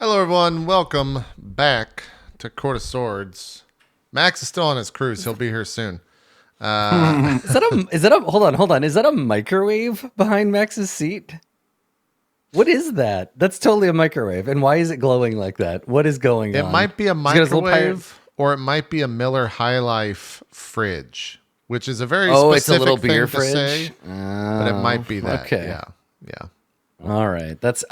Hello, everyone. Welcome back to Court of Swords. Max is still on his cruise. He'll be here soon. Is that a hold on. Is that a microwave behind Max's seat? What is that? That's totally a microwave. And why is it glowing like that? What is going on? It might be a microwave or it might be a Miller High Life fridge, which is a very specific it's a little thing beer to fridge. say, but it might be that. Okay. Yeah. All right. That's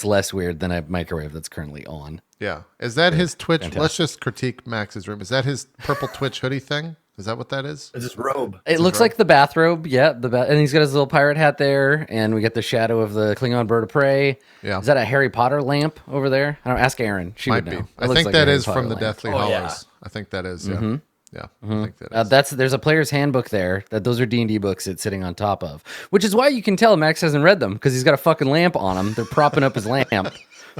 less weird than a microwave that's currently on. Yeah. Is that his Twitch? Fantastic. Let's just critique Max's room. Is that his purple Twitch hoodie thing? Is that what that is? It's his robe. It looks like the bathrobe. Yeah, and he's got his little pirate hat there, and we get the shadow of the Klingon bird of prey. Yeah. Is that a Harry Potter lamp over there? I don't ask Aaron. She Might would be. know. I think that is from the lamp. Deathly Oh, Hallows. yeah. I think that is. Yeah. Yeah. I think that is. There's a player's handbook there. Those are D&D books it's sitting on top of, which is why you can tell Max hasn't read them because he's got a fucking lamp on him. They're propping up his lamp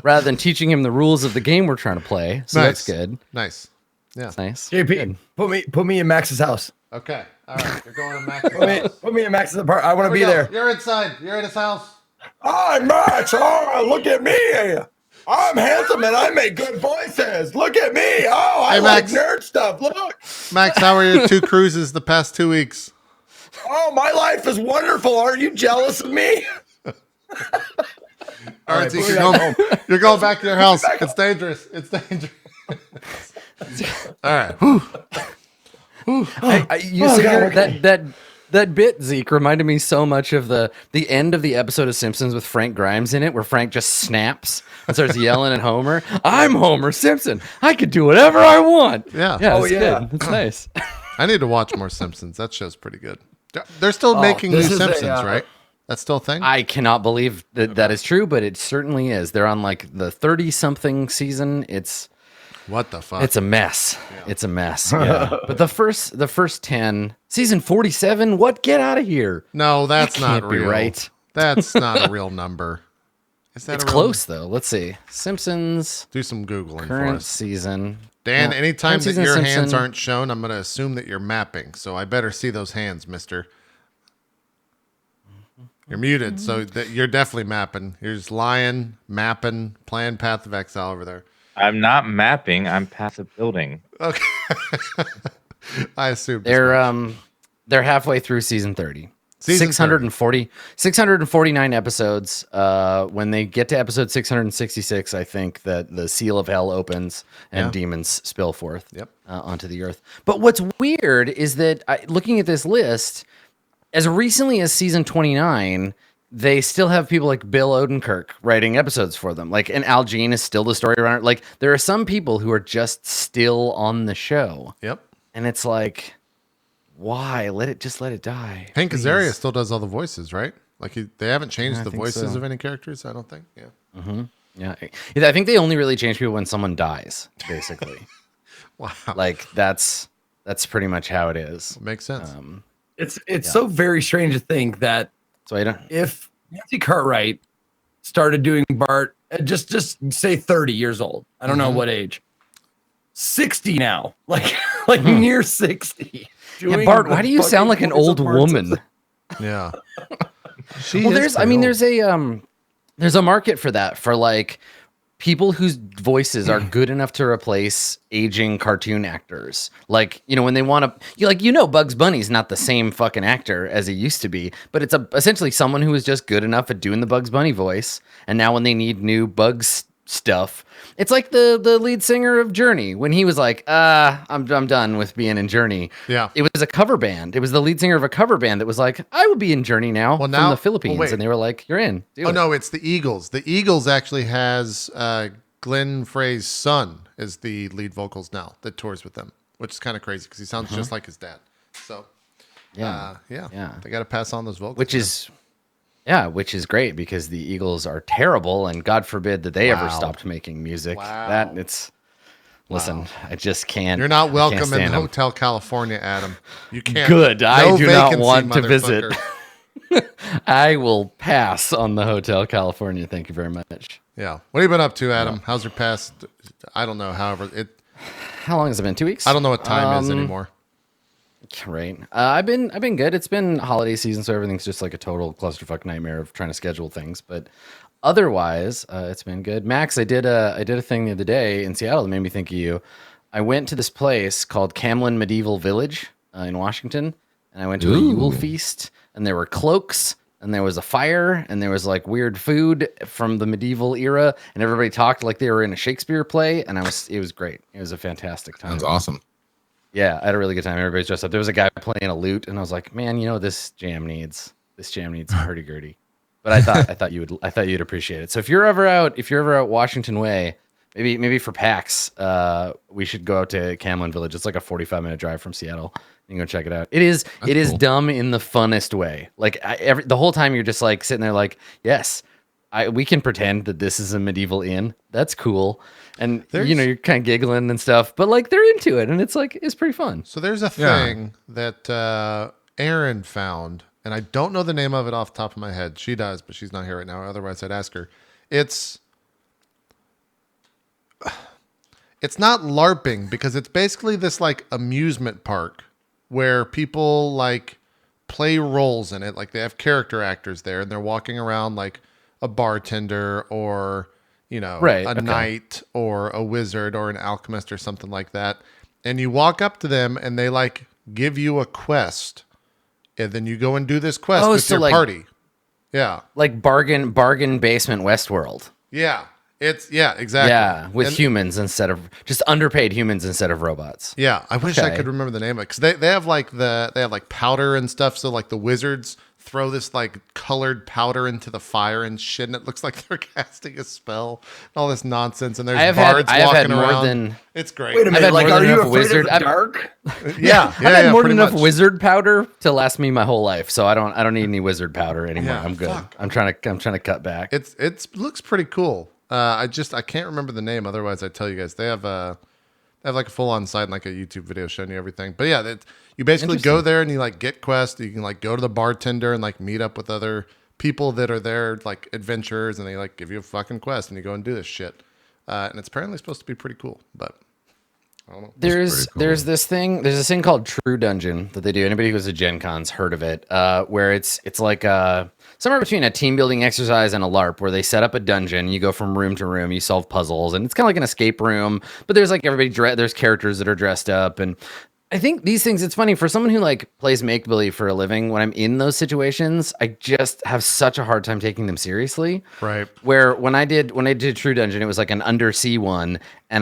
rather than teaching him the rules of the game we're trying to play. So Nice. that's good. Nice. Yeah. That's nice. JP, put me in Max's house. Okay. All right. You're going to Max's house. Put me in Max's apartment. I want to be there. You're inside. You're in his house. I'm Max. Oh, look at me. I'm handsome and I make good voices. Look at me. Oh, I Hey, like Max. nerd stuff. Look. Max, how are your 2 cruises the past 2 weeks? Oh, my life is wonderful. Aren't you jealous of me? All right, put Zeke, me you're back going, you're going back to your house. It's dangerous. It's dangerous. All right. That bit, Zeke, reminded me so much of the end of the episode of Simpsons with Frank Grimes in it, where Frank just snaps and starts yelling at Homer. I'm Homer Simpson. I could do whatever I want. Yeah. Yeah, Oh, it's yeah. good. It's nice. I need to watch more Simpsons. That show's pretty good. They're still making new this is a, Simpsons, right? That's still a thing? I cannot believe that is true, but it certainly is. They're on like the 30-something season. What the fuck? It's a mess. Yeah. It's a mess. Yeah. But the first 10, season 47, what? Get out of here. No, that's That not can't be real. right. That's not a real number. Is that It's a real close though. Let's see. Simpsons Do some Googling for current us. season. Dan, Yeah, anytime current that season your of hands Simpson. aren't shown, I'm going to assume that you're mapping. So I better see those hands, mister. You're muted, so that you're definitely mapping. Here's Lion, mapping, planned path of exile over there. I'm not mapping. I'm passive building. Okay. I assume They're halfway through season 30. Season 649 episodes. When they get to episode 666, I think that the seal of hell opens and demons spill forth onto the earth. But what's weird is that looking at this list, as recently as season 29, they still have people like Bill Odenkirk writing episodes for them. Like, and Al Jean is still the story runner. Like, there are some people who are just still on the show. Yep. And it's like, why? Let it die. Hank please. Azaria still does all the voices, right? Like they haven't changed I the think voices so. of any characters, I don't think. Yeah. Yeah, I think they only really change people when someone dies, basically. Wow. Like that's pretty much how it is. Makes sense. It's so very strange to think that So I don't. if Nancy Cartwright started doing Bart at just say 30 years old, I don't know what age, 60 now, like near 60. Yeah, Bart, why do you sound like an old woman? Yeah. Well, there's a market for that, for like people whose voices are good enough to replace aging cartoon actors. Like, when they want to, Bugs Bunny's not the same fucking actor as he used to be, but it's essentially someone who is just good enough at doing the Bugs Bunny voice. And now when they need new Bugs stuff, it's like the lead singer of Journey when he was like, I'm done with being in Journey. Yeah. It was a cover band. It was the lead singer of a cover band that was like, I would be in Journey now, Well, from now- the Philippines. well, wait. And they were like, you're in. Do Oh it. no, it's the Eagles. The Eagles actually has Glenn Frey's son is the lead vocals now that tours with them, which is kind of crazy because he sounds just like his dad. So Yeah. yeah, they got to pass on those vocals. Which is great because the Eagles are terrible, and God forbid that they ever Wow. stopped making music. Wow. Listen, I just can't. You're not I welcome can't in stand 'em. Hotel California, Adam. You can't. Good. I No do not vacancy, want to visit. motherfucker. I will pass on the Hotel California. Thank you very much. Yeah. What have you been up to, Adam? How's your past? I don't know. However, How long has it been? 2 weeks? I don't know what time is anymore. Right. I've been good. It's been holiday season, so everything's just like a total clusterfuck nightmare of trying to schedule things. But otherwise, it's been good. Max, I did a thing the other day in Seattle that made me think of you. I went to this place called Camlin Medieval Village in Washington, and I went to a Yule feast, and there were cloaks, and there was a fire, and there was like weird food from the medieval era, and everybody talked like they were in a Shakespeare play, and it was great. It was a fantastic time. Sounds awesome. Yeah, I had a really good time. Everybody's dressed up. There was a guy playing a lute, and I was like, man, this jam needs hurdy-gurdy. But I thought you'd appreciate it. So if you're ever out Washington Way, maybe for PAX, we should go out to Camlin Village. It's like a 45-minute drive from Seattle. You can go check it out. It is cool. Dumb in the funnest way. Like the whole time you're just like sitting there like, yes, we can pretend that this is a medieval inn. That's cool. And you're kind of giggling and stuff, but like they're into it, and it's pretty fun. So there's a thing that Erin found, and I don't know the name of it off the top of my head. She does, but she's not here right now. Otherwise, I'd ask her. It's not LARPing because it's basically this like amusement park where people like play roles in it. Like they have character actors there, and they're walking around like a bartender or a knight or a wizard or an alchemist or something like that. And you walk up to them and they like give you a quest. And then you go and do this quest with your party. Yeah. Like bargain basement Westworld. Yeah. Exactly. Yeah, with humans instead of just underpaid humans instead of robots. Yeah. I wish I could remember the name of it. Cause they have like powder and stuff. So like the wizards throw this like colored powder into the fire and shit, and it looks like they're casting a spell and all this nonsense. And there's bards walking around. It's great. Wait a minute, like, are you afraid of the dark? Yeah, I've had more than enough wizard powder to last me my whole life, so I don't need any wizard powder anymore. Yeah, I'm good. I'm trying to cut back. It looks pretty cool. I can't remember the name. Otherwise, I'd tell you guys. They have like a full on site and like a YouTube video showing you everything. But yeah, you basically go there and you like get quests. You can like go to the bartender and like meet up with other people that are there, like adventurers, and they like give you a fucking quest and you go and do this shit. And it's apparently supposed to be pretty cool, but I don't know. There's this thing called True Dungeon that they do. Anybody who goes to Gen Con's heard of it, where it's like somewhere between a team building exercise and a LARP, where they set up a dungeon. You go from room to room, you solve puzzles, and it's kind of like an escape room. But there's like there's characters that are dressed up, and I think these things. It's funny for someone who like plays make-believe for a living. When I'm in those situations, I just have such a hard time taking them seriously. Right. Where when I did True Dungeon, it was like an undersea one, and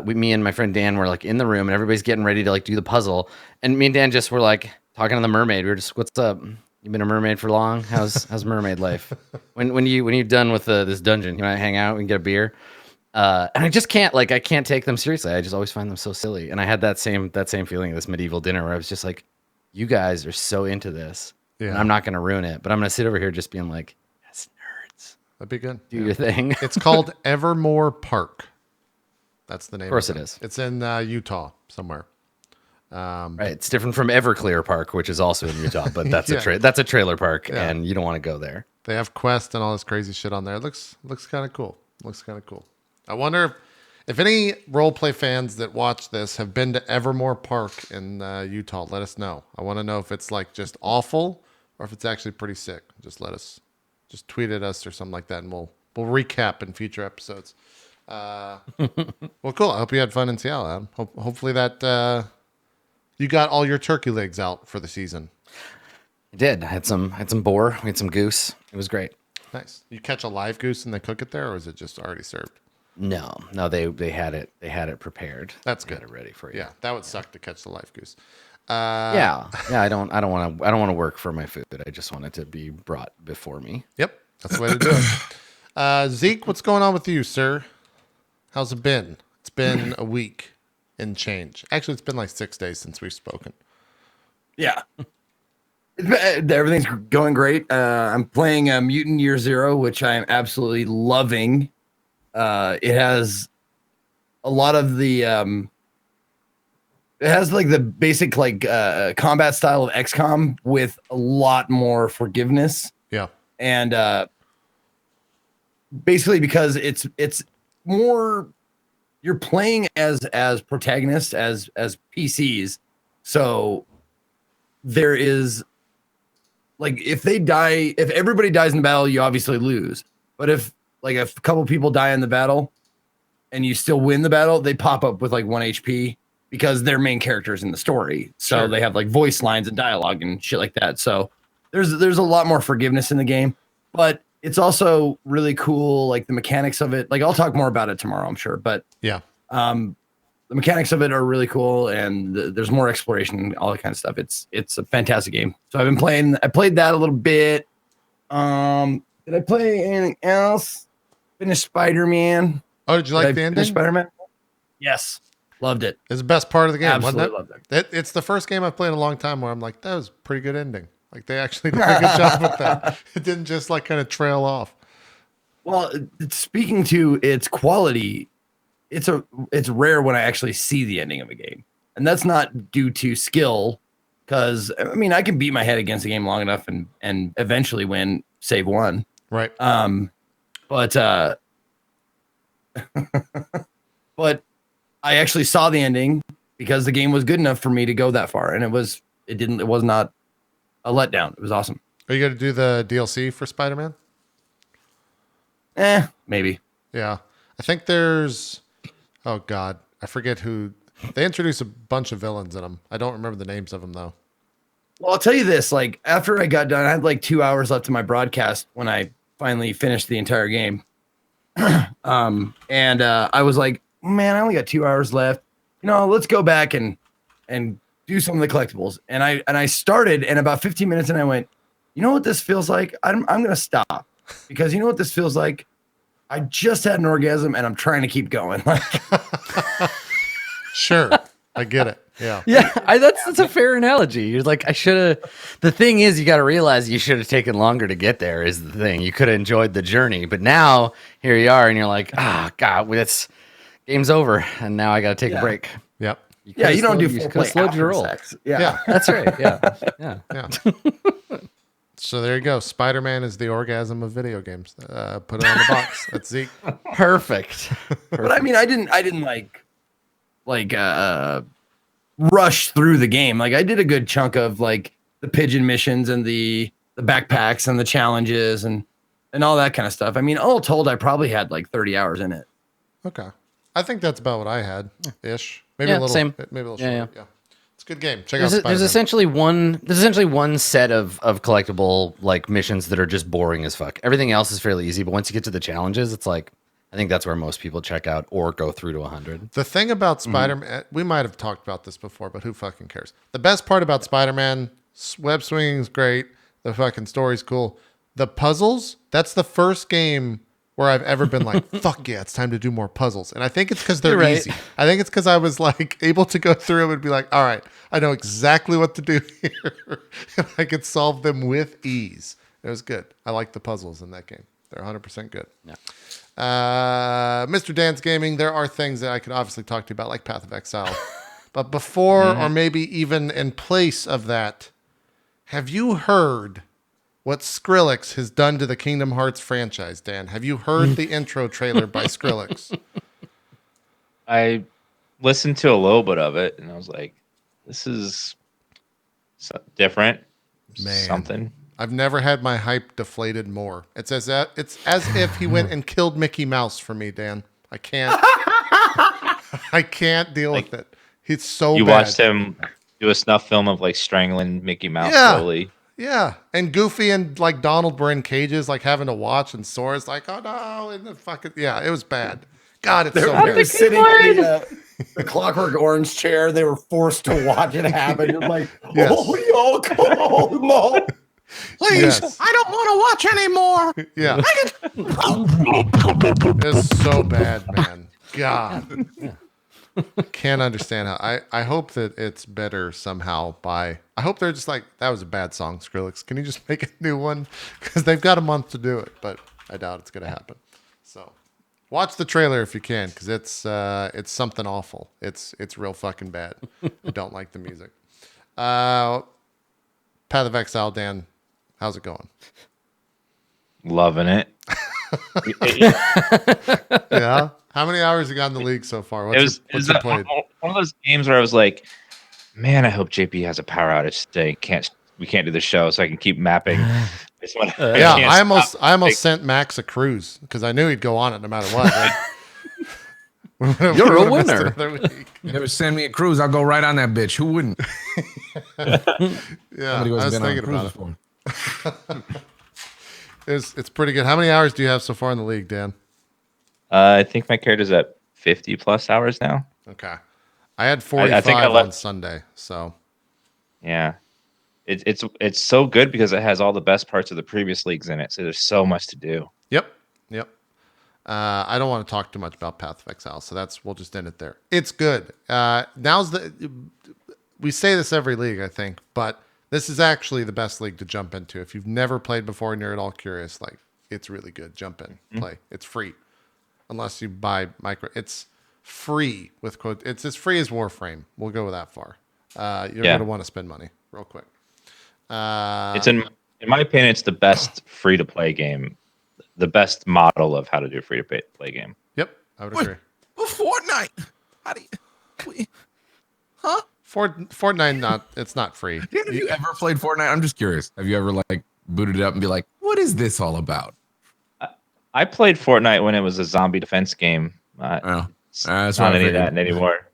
me and my friend Dan were like in the room, and everybody's getting ready to like do the puzzle, and me and Dan just were like talking to the mermaid. We were just, "What's up? You been a mermaid for long? How's mermaid life? When you're done with this dungeon, you want to hang out and get a beer?" And I just can't take them seriously. I just always find them so silly. And I had that same feeling at this medieval dinner where I was just like, you guys are so into this. Yeah. And I'm not going to ruin it, but I'm going to sit over here just being like, yes, nerds. That'd be good. Do your thing. It's called Evermore Park. That's the name. Of course it is. It's in Utah somewhere. Right. It's different from Everclear Park, which is also in Utah, but that's that's a trailer park, and you don't want to go there. They have quests and all this crazy shit on there. It looks kind of cool. I wonder if any roleplay fans that watch this have been to Evermore Park in Utah. Let us know. I want to know if it's like just awful or if it's actually pretty sick. Just tweet at us or something like that, and we'll recap in future episodes. Well, cool. I hope you had fun in Seattle, Adam. Hopefully that you got all your turkey legs out for the season. I did. I had some boar. We had some goose. It was great. Nice. You catch a live goose and they cook it there, or is it just already served? No, they had it prepared. That's good. They had it ready for you. Yeah, that would suck to catch the live goose. Yeah. I don't want to work for my food. I just want it to be brought before me. Yep, that's the way to do it. Zeke, what's going on with you, sir? How's it been? It's been a week and change. Actually, it's been like 6 days since we've spoken. Yeah. Everything's going great. I'm playing Mutant Year Zero, which I am absolutely loving. It has a lot of the it has like the basic like combat style of XCOM with a lot more forgiveness. Yeah. And basically because it's more, you're playing as protagonists, as PCs. So there is like if everybody dies in the battle, you obviously lose. But if like a couple people die in the battle and you still win the battle, they pop up with like 1 HP because they're main characters in the story. So they have like voice lines and dialogue and shit like that. So there's a lot more forgiveness in the game, but it's also really cool. Like the mechanics of it, like I'll talk more about it tomorrow, I'm sure, but yeah. The mechanics of it are really cool, and there's more exploration and all that kind of stuff. It's a fantastic game. So I've been playing. I played that a little bit. Did I play anything else? Finished Spider-Man. Oh, did you like the ending? Spider-Man? Yes, loved it. It's the best part of the game. Absolutely wasn't loved it? It's the first game I've played in a long time where I'm like, that was a pretty good ending. Like they actually did a good job with that. It didn't just like kind of trail off. Well, speaking to its quality, it's rare when I actually see the ending of a game, and that's not due to skill, because I mean I can beat my head against a game long enough and eventually win, save one. Right. But but I actually saw the ending because the game was good enough for me to go that far, and it was not a letdown. It was awesome. Are you going to do the DLC for Spider-Man? Maybe. Yeah. I think there's, oh God, I forget who, they introduced a bunch of villains in them. I don't remember the names of them though. Well, I'll tell you this, like after I got done, I had like 2 hours left to my broadcast when I finally finished the entire game. And I was like, man, I only got 2 hours left. You know, let's go back and do some of the collectibles. And I started, and about 15 minutes and I went, you know what this feels like? I'm going to stop, because you know what this feels like? I just had an orgasm and I'm trying to keep going. Sure. I get it. Yeah. Yeah, that's a fair analogy. You're like, I should have. The thing is, you got to realize you should have taken longer to get there. Is the thing. You could have enjoyed the journey, but now here you are, and you're like, God, it's game's over, and now I got to take a break. Yep. You don't do full play slowed your roll. sex. Yeah. That's right. Yeah. So there you go. Spider-Man is the orgasm of video games. Put it on the box. That's Zeke. Perfect. But I mean, I didn't like rush through the game. Like I did a good chunk of like the pigeon missions and the backpacks and the challenges and all that kind of stuff. I mean, all told, I probably had like 30 hours in it. Okay. I think that's about what I had ish. Maybe a little same. Maybe a little Yeah, short. Yeah. It's a good game. Check out Spider-Man. There's essentially one set of collectible like missions that are just boring as fuck. Everything else is fairly easy, but once you get to the challenges, it's like I think that's where most people check out or go through to 100. The thing about Spider-Man, we might have talked about this before, but who fucking cares? The best part about Spider-Man, web swinging is great. The fucking story's cool. The puzzles, that's the first game where I've ever been like, fuck yeah, it's time to do more puzzles. And I think it's because they're easy. I think it's because I was like able to go through and be like, all right, I know exactly what to do here. And I could solve them with ease. It was good. I like the puzzles in that game. They're 100% good. Yeah. Mr. DansGaming, there are things that I could obviously talk to you about, like Path of Exile. But before or maybe even in place of that, have you heard what Skrillex has done to the Kingdom Hearts franchise, Dan? Have you heard the intro trailer by Skrillex? I listened to a little bit of it, and I was like, this is different. Man. Something. I've never had my hype deflated more. It's as if he went and killed Mickey Mouse for me, Dan. I can't deal with it. He's so You bad. watched him do a snuff film of like strangling Mickey Mouse slowly. Yeah, and Goofy and like Donald were in cages, like having to watch, and Sora's like, "Oh no!" And the fucking it was bad. God, it's so They were bad. sitting in the Clockwork Orange chair. They were forced to watch it happen. You're like, Yes. oh, no. Please, yes. I don't want to watch anymore. Yeah, it's so bad, man. God, can't understand how. I hope that it's better somehow. I hope they're just like, that was a bad song, Skrillex. Can you just make a new one? Because they've got a month to do it, but I doubt it's gonna happen. So, watch the trailer if you can, because it's something awful. It's real fucking bad. I don't like the music. Path of Exile, Dan. How's it going? Loving it. Yeah. How many hours you got in the league so far? It was what's one your played? of those games where I was like, Man, I hope JP has a power outage today. We can't do the show, so I can keep mapping. Yeah, I almost sent Max a cruise because I knew he'd go on it no matter what. Right? You're a winner. You never send me a cruise, I'll go right on that bitch. Who wouldn't? Yeah, I was thinking about it. It's pretty good. How many hours do you have so far in the league, Dan? I think my character's at 50 plus hours now. Okay, I had 45 on Sunday, so yeah, it's so good because it has all the best parts of the previous leagues in it. So there's so much to do. Yep. I don't want to talk too much about Path of Exile, so we'll just end it there. It's good. We say this every league, I think, but this is actually the best league to jump into. If you've never played before and you're at all curious, like, it's really good. Jump in, play. It's free, unless you buy micro. It's free with quote. It's as free as Warframe. We'll go that far. You're going to want to spend money real quick. It's in my opinion, it's the best free to play game, the best model of how to do a free to play game. Yep, I would agree. Fortnite. How do you? Huh? Fortnite, it's not free. Have you ever played Fortnite? I'm just curious. Have you ever like booted it up and be like, what is this all about? I played Fortnite when it was a zombie defense game. That's not any of that anymore.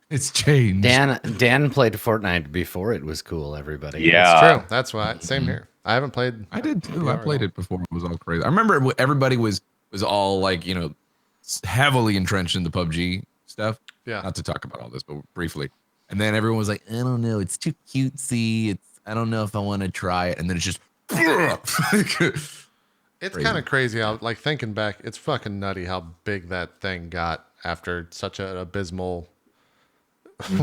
It's changed. Dan played Fortnite before it was cool. Everybody. Yeah, it's true. That's why. Same here. I haven't played. I did too. I played it before. It was all crazy. I remember everybody was all like, heavily entrenched in the PUBG stuff. Yeah. Not to talk about all this, but briefly. And then everyone was like, I don't know. It's too cutesy. I don't know if I want to try it. And then it's just. It's kind of crazy how, like, thinking back, it's fucking nutty how big that thing got after such an abysmal,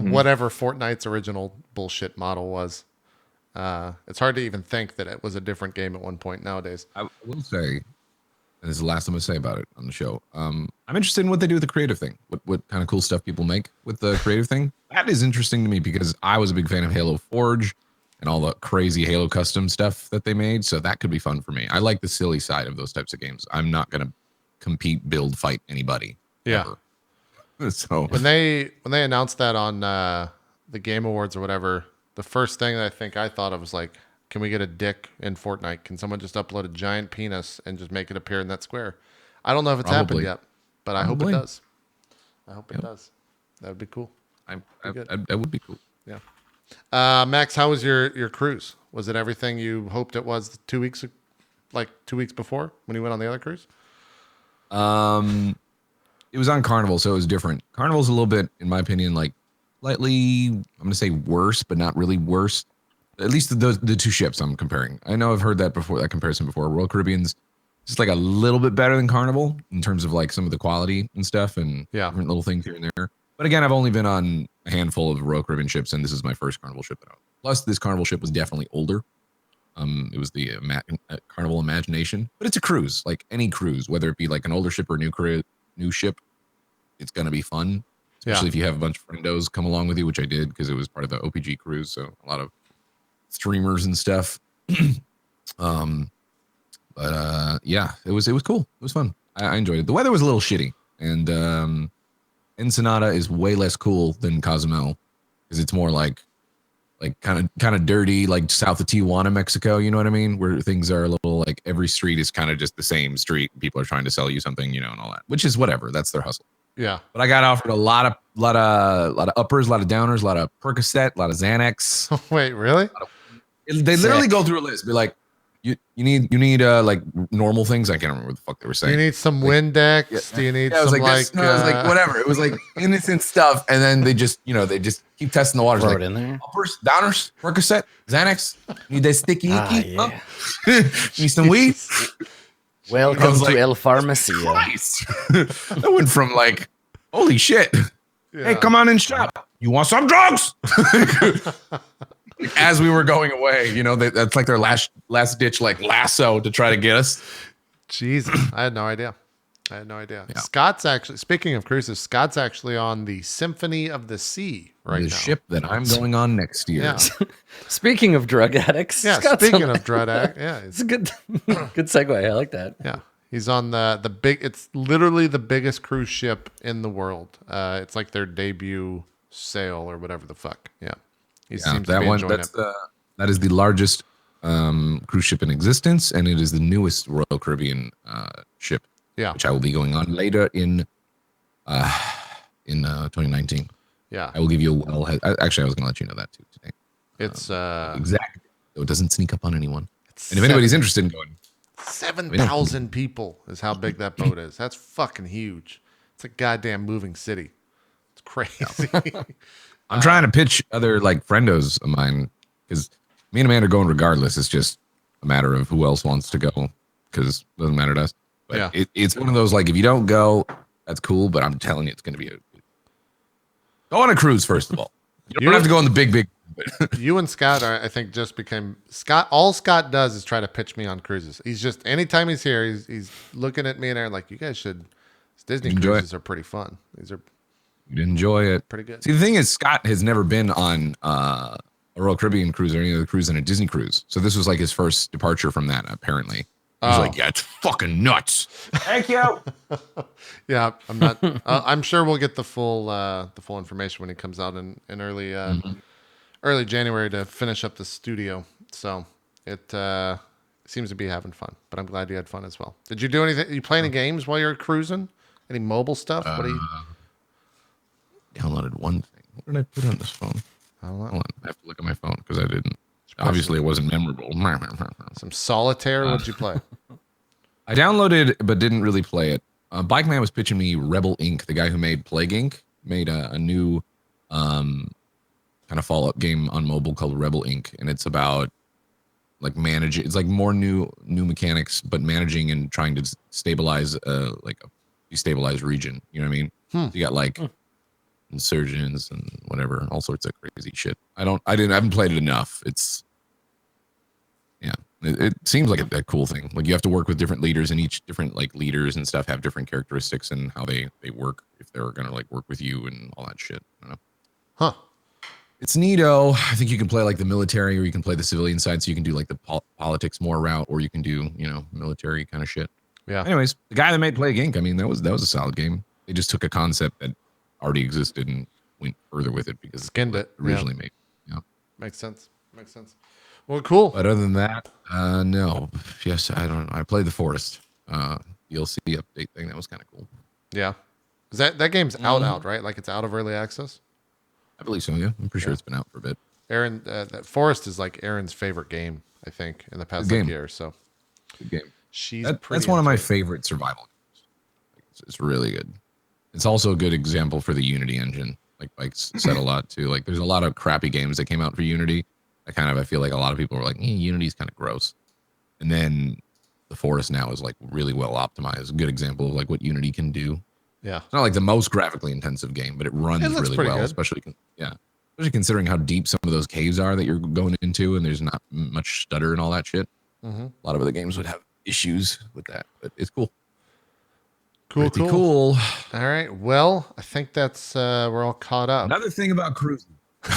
whatever Fortnite's original bullshit model was. It's hard to even think that it was a different game at one point nowadays. I will say, and this is the last I'm going to say about it on the show. I'm interested in what they do with the creative thing. What kind of cool stuff people make with the creative thing. That is interesting to me because I was a big fan of Halo Forge and all the crazy Halo custom stuff that they made. So that could be fun for me. I like the silly side of those types of games. I'm not going to compete, build, fight anybody. Yeah. Ever. So when they announced that on the Game Awards or whatever, the first thing that I think I thought of was like, can we get a dick in Fortnite? Can someone just upload a giant penis and just make it appear in that square? I don't know if it's happened yet, but I hope it does. I hope it does. That would be cool. That would be cool. Yeah. Max, how was your cruise? Was it everything you hoped it was 2 weeks, like 2 weeks before when you went on the other cruise? It was on Carnival, so it was different. Carnival's a little bit, in my opinion, like slightly, I'm going to say worse, but not really worse. At least the two ships I'm comparing. I know I've heard that comparison before. Royal Caribbean's just like a little bit better than Carnival in terms of like some of the quality and stuff and different little things here and there. But again, I've only been on a handful of Royal Caribbean ships, and this is my first Carnival ship. Plus, this Carnival ship was definitely older. It was the Carnival Imagination, but it's a cruise, like any cruise, whether it be like an older ship or a new ship. It's gonna be fun, especially if you have a bunch of friendos come along with you, which I did because it was part of the OPG cruise. So a lot of streamers and stuff. Yeah, it was cool. It was fun. I enjoyed it. The weather was a little shitty, and Ensenada is way less cool than Cozumel because it's more like kind of dirty, like south of Tijuana, Mexico. You know what I mean? Where things are a little like every street is kind of just the same street. People are trying to sell you something, and all that, which is whatever. That's their hustle. Yeah. But I got offered a lot of uppers, a lot of downers, a lot of Percocet, a lot of Xanax. Wait, really? They literally go through a list. Be like, you need like normal things. I can't remember what the fuck they were saying. Do you need some Windex? Do you need some I was like whatever. It was like innocent stuff, and then they just keep testing the waters. Throw like, it in there. Uppers, downers, Percocet, Xanax. Need that sticky icky? Yeah. Need some weed? Welcome to like, El Pharmacy. Christ. That went from like, holy shit. Yeah. Hey, come on in shop. You want some drugs? As we were going away, that's like their last ditch like lasso to try to get us. Jesus, I had no idea. Yeah. Scott's actually, speaking of cruises, Scott's actually on the Symphony of the Sea right now. The ship that I'm going on next year. Yeah. Speaking of drug addicts. Yeah. Scott's Speaking of drug addict, yeah, it's a good segue. I like that. Yeah. He's on it's literally the biggest cruise ship in the world. It's like their debut sail or whatever the fuck. Yeah, he Yeah, seems to that be one. enjoying it. That is the largest cruise ship in existence, and it is the newest Royal Caribbean ship, Yeah, which I will be going on later in 2019. yeah. I will give you actually, I was going to let you know that too today. It's Exactly, so it doesn't sneak up on anyone. it's And if anybody's interested in going, 7,000 people is how big that boat is. That's fucking huge. It's a goddamn moving city. It's crazy. I'm trying to pitch other like friendos of mine because me and Amanda are going regardless. It's just a matter of who else wants to go because it doesn't matter to us. But Yeah. it's one of those like if you don't go, that's cool. But I'm telling you, it's going to be go on a cruise first of all. You don't have to go on the big. You and Scott are, I think, just became Scott. All Scott does is try to pitch me on cruises. He's just anytime he's here, he's looking at me and Aaron like, you guys should. Disney Enjoy cruises are pretty fun. These are You'd enjoy it. pretty good. See, the thing is, Scott has never been on a Royal Caribbean cruise or any other cruise than a Disney cruise. So this was like his first departure from that. Apparently, he's like, yeah, it's fucking nuts. Thank you. Yeah, I'm not. I'm sure we'll get the full information when he comes out in early January to finish up the studio. So it seems to be having fun. But I'm glad you had fun as well. Did you do anything? You play any games while you're cruising? Any mobile stuff? What do you? Downloaded one thing. What did I put on this phone? I don't know. Hold on. I have to look at my phone because I didn't. Obviously, it wasn't memorable. Some solitaire? What'd you play? I downloaded but didn't really play it. Bike Man was pitching me Rebel Inc., the guy who made Plague Inc., made a new kind of follow-up game on mobile called Rebel Inc., and it's about like managing. It's like more new mechanics, but managing and trying to stabilize like a destabilized region. You know what I mean? So you got like insurgents and whatever, all sorts of crazy shit. I haven't played it enough. It's it seems like a cool thing. Like you have to work with different leaders, and each different like leaders and stuff have different characteristics and how they work, if they're gonna like work with you and all that shit. I don't know. Huh. It's neato. I think you can play like the military, or you can play the civilian side, so you can do like the politics more route, or you can do military kind of shit. Yeah. Anyways, the guy that made Plague Inc., I mean, that was a solid game. They just took a concept that already existed and went further with it because Skinned it. originally made. Makes sense. Well, cool. But other than that, no. Yes, I don't know. I played the Forest DLC update thing. That was kind of cool. Yeah. Is that game's out, right? Like it's out of early access? I believe so, yeah. I'm pretty sure it's been out for a bit. Aaron, that Forest is like Aaron's favorite game, I think, in the past Good game. year. So Good game. Pretty That's one of my into it. favorite survival games. It's really good. It's also a good example for the Unity engine. Like Mike's said a lot too. Like there's a lot of crappy games that came out for Unity. I feel like a lot of people were like, Unity's kind of gross. And then the Forest now is like really well optimized. A good example of like what Unity can do. Yeah. It's not like the most graphically intensive game, but it runs It looks really pretty well, good. especially considering how deep some of those caves are that you're going into, and there's not much stutter and all that shit. Mm-hmm. A lot of other games would have issues with that, but it's cool. Cool. Pretty cool. All right. Well, I think that's we're all caught up. Another thing about cruising. I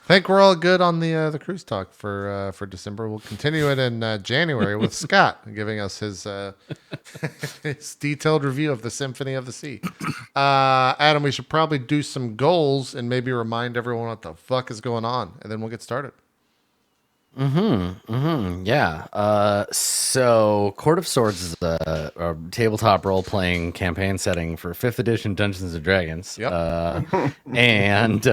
think we're all good on the cruise talk for December. We'll continue it in January with Scott giving us his his detailed review of the Symphony of the Sea. Adam, we should probably do some goals and maybe remind everyone what the fuck is going on, and then we'll get started. Yeah. So Court of Swords is a tabletop role-playing campaign setting for 5th edition Dungeons and Dragons. Yep. And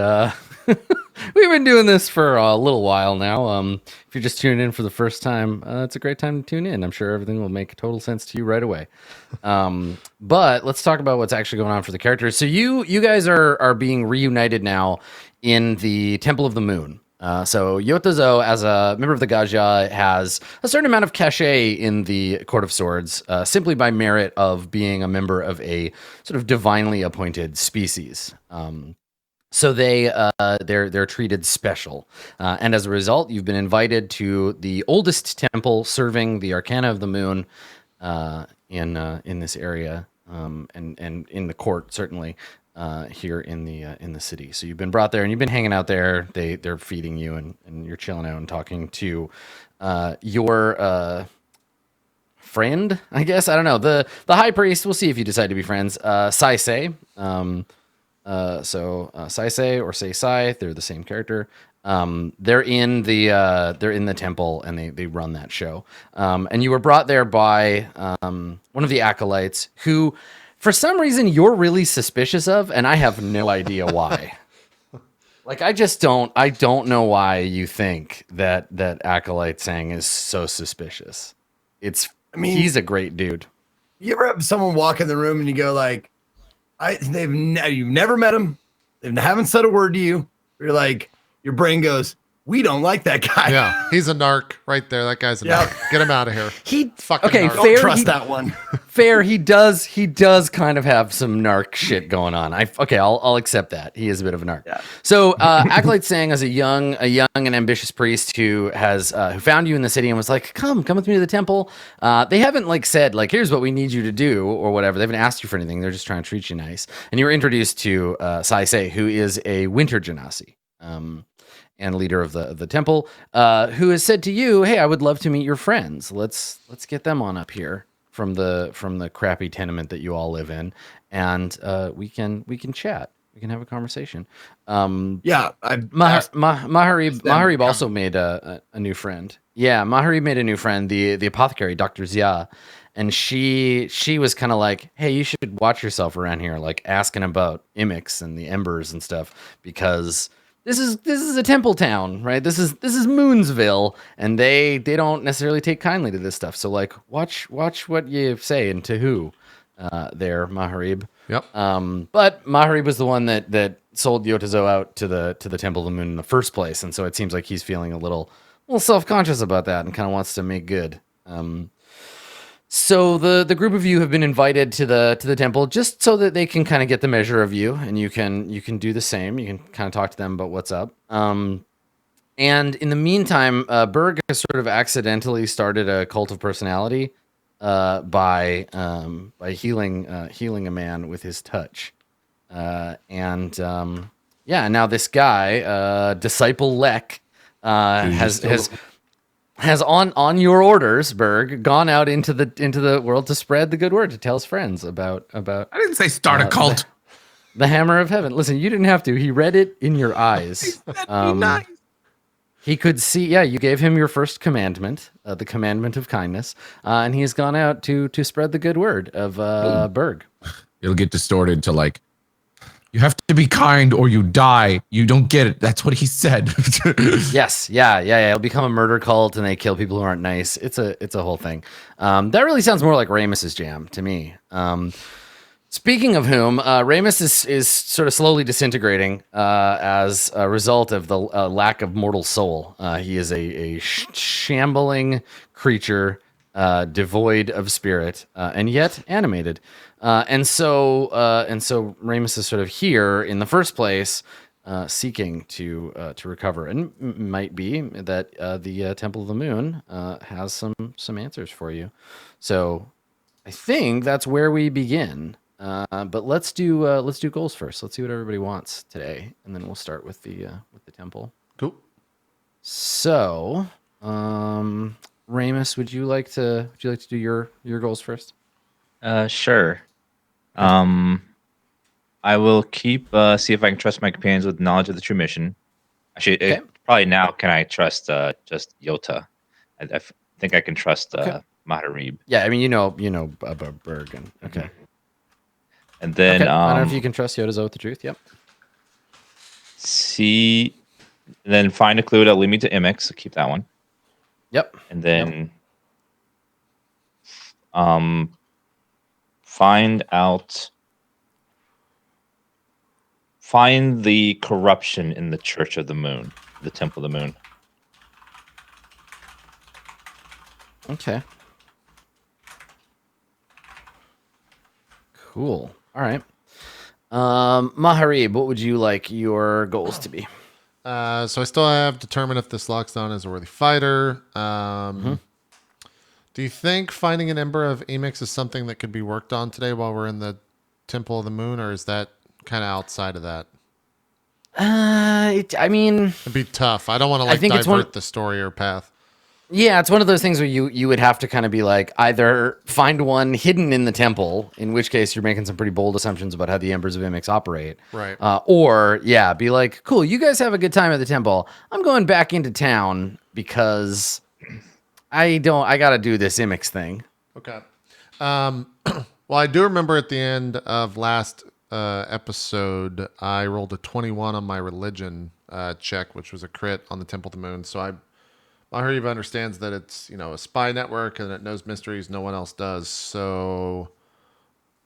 we've been doing this for a little while now. If you're just tuning in for the first time, it's a great time to tune in. I'm sure everything will make total sense to you right away. But let's talk about what's actually going on for the characters. So you guys are being reunited now in the Temple of the Moon. So Yotozo, as a member of the Gaja, has a certain amount of cachet in the Court of Swords, simply by merit of being a member of a sort of divinely appointed species. So they're treated special, and as a result, you've been invited to the oldest temple serving the Arcana of the Moon in this area, and in the court certainly. Here in the city. So you've been brought there and you've been hanging out there. They're feeding you and you're chilling out and talking to your friend, I guess. I don't know. The high priest, we'll see if you decide to be friends. Saisei, Saisei or Seisai, they're the same character. They're in the temple and they run that show. And you were brought there by one of the acolytes who, for some reason, you're really suspicious of, and I have no idea why. Like, I don't know why you think that Acolyte Sang is so suspicious. He's a great dude. You ever have someone walk in the room and you go like, you've never met him, they haven't said a word to you. You're like, your brain goes, we don't like that guy. Yeah, he's a narc right there. That guy's a narc. Get him out of here. Fair. Don't trust that one. Fair. He does kind of have some narc shit going on. I'll accept that. He is a bit of a narc. Yeah. So Acolyte Sang is a young and ambitious priest who found you in the city and was like, come with me to the temple. They haven't said here's what we need you to do or whatever. They haven't asked you for anything. They're just trying to treat you nice. And you were introduced to Saisei, who is a winter genasi. And leader of the temple, who has said to you, "Hey, I would love to meet your friends. Let's get them on up here from the crappy tenement that you all live in, and we can chat. We can have a conversation." Maharib also made a new friend. Yeah, Maharib made a new friend, the apothecary, Dr. Zia, and she was kind of like, "Hey, you should watch yourself around here, asking about Imix and the embers and stuff, because." This is a temple town, right? This is Moonsville, and they don't necessarily take kindly to this stuff. So watch what you say and to who, there, Maharib. Yep. But Maharib was the one that sold Yotazo out to the Temple of the Moon in the first place, and so it seems like he's feeling a little self-conscious about that and kind of wants to make good. So the group of you have been invited to the temple just so that they can kind of get the measure of you, and you can do the same. You can kind of talk to them about what's up. And in the meantime, Berg has sort of accidentally started a cult of personality by healing a man with his touch. Now this guy, Disciple Lek, has on your orders, Berg, gone out into the world to spread the good word, to tell his friends about. I didn't say start a cult. The Hammer of Heaven. Listen, you didn't have to. He read it in your eyes. Nice. He could see. Yeah, you gave him your first commandment, the commandment of kindness, and he has gone out to spread the good word of Berg. It'll get distorted to you have to be kind or you die. You don't get it. That's what he said. Yes. Yeah. It'll become a murder cult and they kill people who aren't nice. It's a whole thing. That really sounds more like Ramus's jam to me. Speaking of whom, Ramus is sort of slowly disintegrating as a result of the lack of mortal soul. He is a shambling creature, devoid of spirit, and yet animated. And so Ramus is sort of here in the first place, seeking to recover, and might be that the Temple of the Moon has some answers for you. So I think that's where we begin. But let's do goals first. Let's see what everybody wants today, and then we'll start with the temple. Cool. So, Ramus, would you like to do your goals first? Sure. I will keep see if I can trust my companions with knowledge of the true mission. Actually, probably now can I trust just Yota? I think I can trust Maharib. Yeah, I mean you know about Bergen. Okay. And then I don't know if you can trust Yotazo with the truth. Yep. See, and then find a clue that'll lead me to Imix. So keep that one. Yep. And then find the corruption in the Church of the Moon, the Temple of the Moon. Okay. Cool. All right. Maharib, what would you like your goals to be? So I still have determine if this locks down as a worthy fighter. Do you think finding an ember of Emix is something that could be worked on today while we're in the Temple of the Moon, or is that kind of outside of that? I mean, it'd be tough. I don't want to divert the story or path. Yeah, it's one of those things where you would have to kind of be like, either find one hidden in the temple, in which case you're making some pretty bold assumptions about how the Embers of Imix operate. Right. Or yeah, be like, cool, you guys have a good time at the temple. I'm going back into town because I got to do this Imix thing. Okay. Well, I do remember at the end of last episode, I rolled a 21 on my religion check, which was a crit on the Temple of the Moon. So Mahariva understands that it's, a spy network and it knows mysteries no one else does. So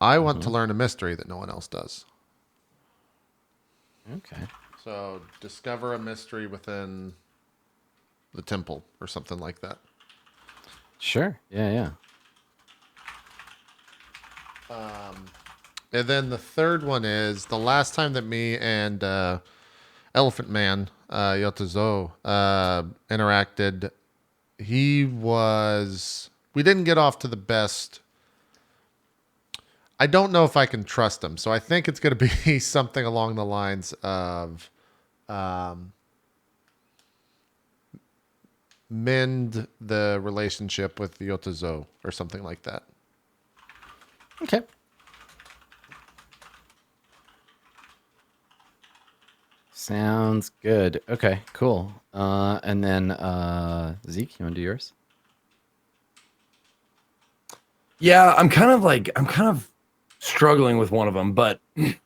I want to learn a mystery that no one else does. Okay. So discover a mystery within the temple or something like that. Sure. Yeah. And then the third one is the last time that me and Elephant Man, Yotozo, interacted, we didn't get off to the best. I don't know if I can trust him. So I think it's going to be something along the lines of mend the relationship with Yotozo or something like that. Okay. Sounds good. Okay, cool. And then Zeke, you want to do yours? Yeah, I'm kind of struggling with one of them, but we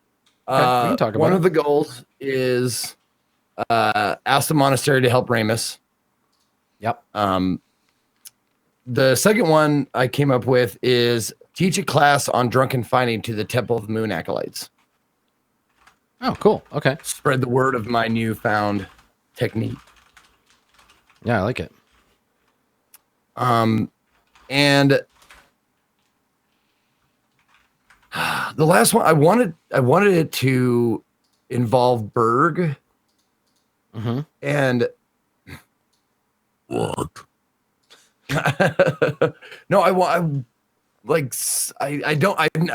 can talk about one it. of the goals is ask the monastery to help Ramus. Yep. The second one I came up with is teach a class on drunken fighting to the Temple of the Moon acolytes. Oh, cool. Okay. Spread the word of my newfound technique. Yeah, I like it. And the last one I wanted it to involve Berg. Mm-hmm. And what? No, I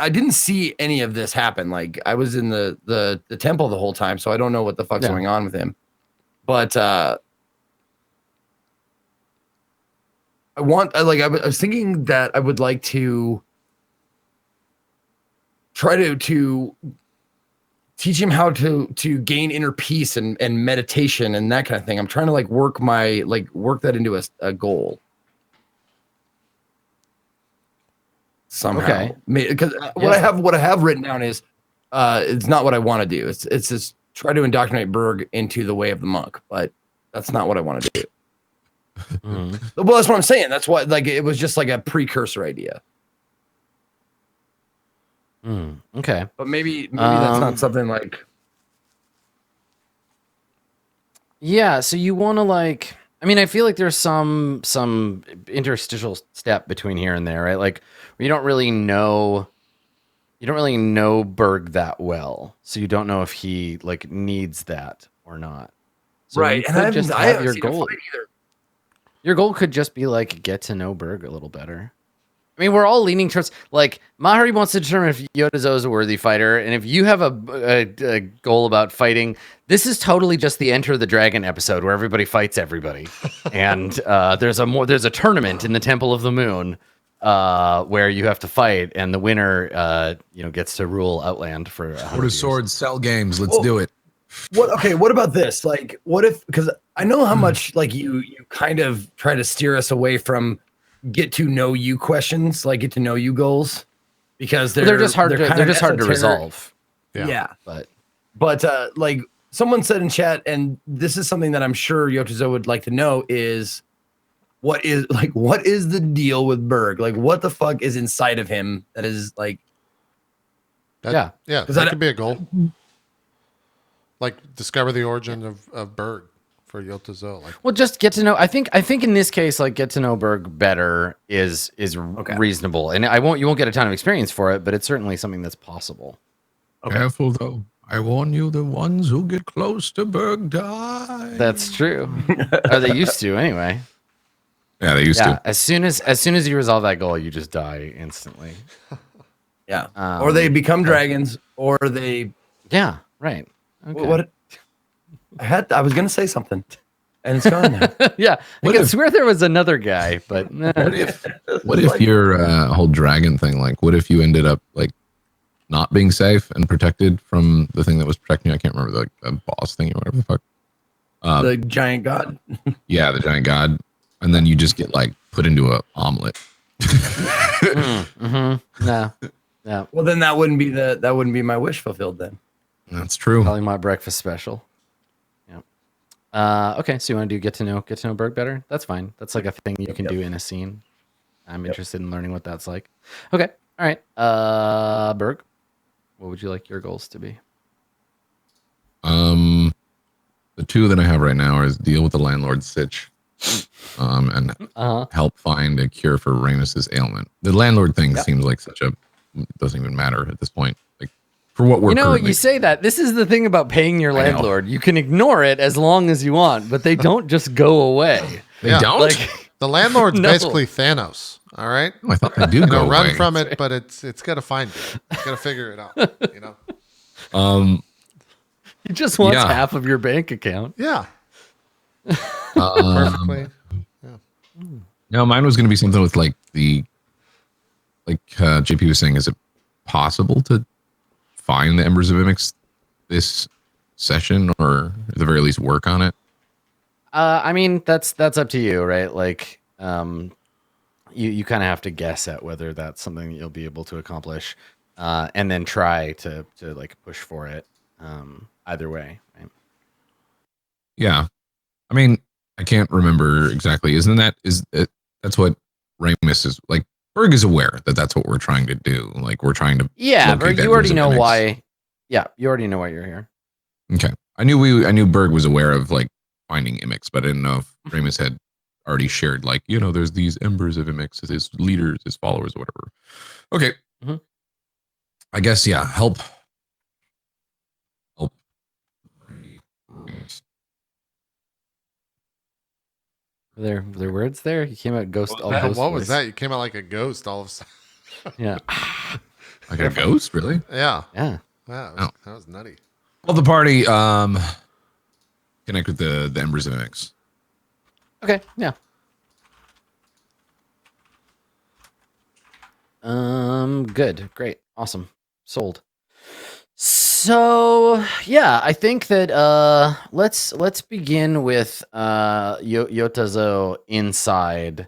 didn't see any of this happen. Like I was in the temple the whole time, so I don't know what the fuck's going on with him. But I was thinking that I would like to try to teach him how to gain inner peace and meditation and that kind of thing. I'm trying to work that into a goal. Somehow, okay. Because what I have written down is it's not what I want to do. It's just try to indoctrinate Berg into the way of the monk, but that's not what I want to do. Mm-hmm. Well, that's what I'm saying. That's what it was just like a precursor idea. Okay, but maybe that's not something like. Yeah, so you want to I feel like there's some interstitial step between here and there, right? Like you don't really know Berg that well, so you don't know if he needs that or not. So right, and I haven't your seen goal. a fight either. Your goal could just be get to know Berg a little better. I mean, we're all leaning towards Mahari wants to determine if Yotozo is a worthy fighter, and if you have a goal about fighting, this is totally just the Enter the Dragon episode where everybody fights everybody, and there's a tournament in the Temple of the Moon where you have to fight, and the winner gets to rule Outland for 100 Sword of years. Swords, Cell Games. Let's do it. What about this? What if, because I know how much you kind of try to steer us away from get to know you questions, get to know you goals, because they're just hard to resolve. Yeah. But someone said in chat, and this is something that I'm sure Yotozo would like to know, is what is the deal with Berg? What the fuck is inside of him that is that could be a goal. Discover the origin of Berg for Yotozo. Well, just get to know. I think in this case, get to know Berg better is reasonable, and you won't get a ton of experience for it, but it's certainly something that's possible. Okay. Careful though. I warn you, the ones who get close to Berg die. That's true. Or they used to anyway. Yeah, they used to. As soon as you resolve that goal, you just die instantly. Yeah. Or they become dragons, or they. Yeah. Right. Okay. What? I was gonna say something. and it's gone now. Yeah, I What can if- swear there was another guy, but What if your whole dragon thing, like, what if you ended up like not being safe and protected from the thing that was protecting you? I can't remember the boss thing or whatever the fuck. The giant god. Yeah, the giant god, and then you just get like put into a omelet. no, Well, then that wouldn't be my wish fulfilled then. That's true. probably my breakfast special. Yeah. Okay, so you want to do get to know Berg better? That's fine. That's like a thing you can do in a scene. I'm interested in learning what that's like. Okay, all right. Berg, what would you like your goals to be? The two that I have right now is deal with the landlord's sitch, and help find a cure for Ramus's ailment. The landlord thing seems like doesn't even matter at this point. Like for what we're You say that. This is the thing about paying your landlord. You can ignore it as long as you want, but they don't just go away. They don't. Like, The landlord's No. basically Thanos. All right. I thought they do go Run away. from it, but it's got to find you. It's got to figure it out. You know. he just wants Yeah. half of your bank account. Yeah. Perfectly. No, mine was going to be something with like JP was saying, is it possible to find the Embers of Imix this session, or at the very least work on it? I mean, that's up to you, right? Like, you kind of have to guess at whether that's something that you'll be able to accomplish, and then try to like push for it. Either way, right? Yeah. I mean, I can't remember exactly. That's what Ramus is like. Berg is aware that that's what we're trying to do. Like we're trying to. Yeah, locate Berg, the you already Embers of know Imix. why. Yeah, you already know why you're here. Okay. I knew Berg was aware of like finding Imix, but I didn't know if Ramus had already shared like, there's these Embers of Imix, his leaders, his followers, or whatever. Okay. Mhm. I guess help. Were there words there? You came out ghost. All What ghost was voice. that? You came out like a ghost all of a sudden. Yeah, Like a ghost, really? Yeah. yeah. Wow, that was nutty. Well, the party connect with the Embers of Imix. Okay, yeah. Good, great, awesome, sold. So yeah, I think that let's begin with Yotazo inside.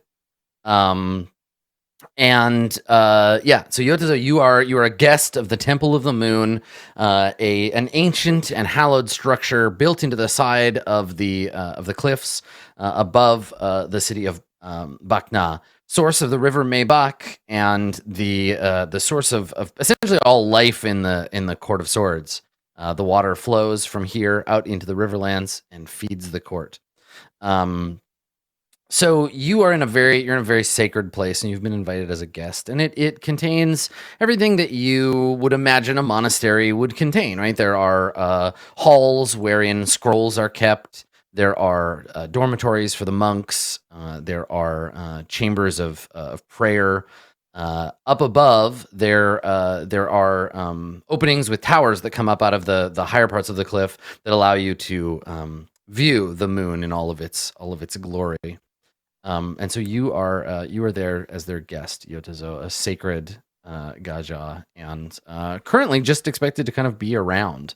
And so Yotazo, you are a guest of the Temple of the Moon, an ancient and hallowed structure built into the side of the cliffs above the city of Bakna, source of the river Maybach, and the source of essentially all life in the Court of Swords. The water flows from here out into the Riverlands and feeds the court. So you're in a very sacred place, and you've been invited as a guest, and it contains everything that you would imagine a monastery would contain, right? There are halls wherein scrolls are kept. There are dormitories for the monks. There are chambers of prayer. Up above, there are openings with towers that come up out of the higher parts of the cliff that allow you to view the moon in all of its glory. And so you are there as their guest, Yotazo, a sacred Gaja, and currently just expected to kind of be around.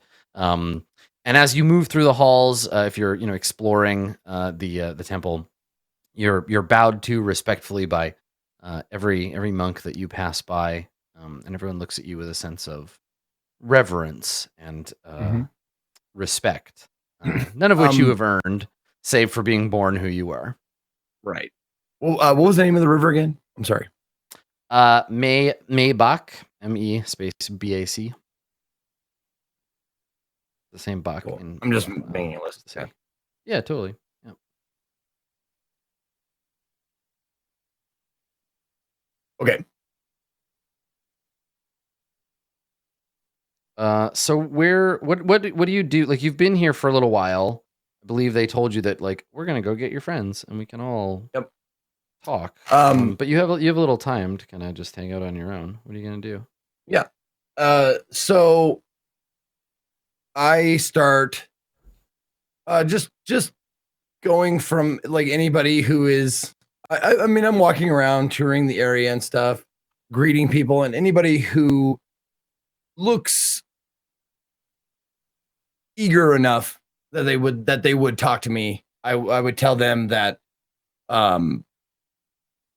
And as you move through the halls, if you're exploring the temple, you're bowed to respectfully by every monk that you pass by, and everyone looks at you with a sense of reverence and respect, none of which you have earned, save for being born who you are. Right. Well, what was the name of the river again? I'm sorry. Maybach, M-E space B-A-C. The same Bach. Cool. I'm just making a list. Yeah. Yeah, totally. Yeah. Okay. So what do you do? Like, you've been here for a little while. I believe they told you that, like, we're gonna go get your friends and we can all talk. But you have a little time to kind of just hang out on your own. What are you gonna do? Yeah. So I start just going from like anybody who is, I mean, I'm walking around touring the area and stuff, greeting people, and anybody who looks eager enough that they would talk to me. I would tell them that,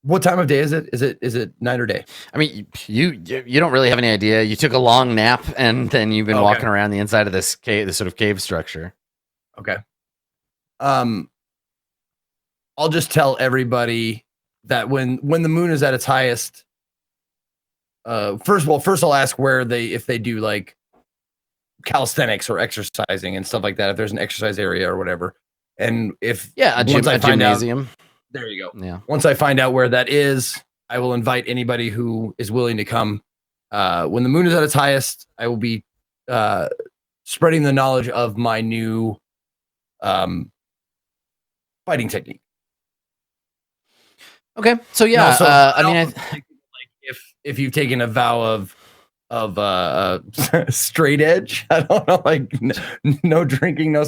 what time of day is it? Is it night or day? I mean, you don't really have any idea. You took a long nap, and then you've been walking around the inside of this cave, this sort of cave structure. Okay. I'll just tell everybody that when the moon is at its highest, first I'll ask if they do like calisthenics or exercising and stuff like that, if there's an exercise area or whatever. And if a gymnasium. There you go. Yeah. Once I find out where that is, I will invite anybody who is willing to come. When the moon is at its highest, I will be spreading the knowledge of my new fighting technique. Okay, so yeah, also, I mean, like if you've taken a vow of straight edge, I don't know, like no drinking, no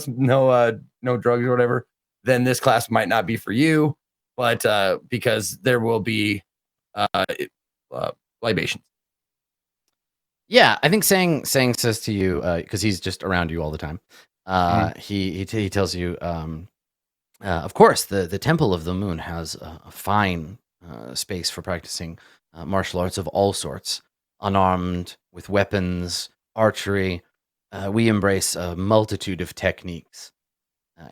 drugs or whatever, then this class might not be for you. But because there will be libations. Yeah, I think Sang says to you, because he's just around you all the time. He tells you, of course, the Temple of the Moon has a fine space for practicing martial arts of all sorts, unarmed, with weapons, archery. We embrace a multitude of techniques,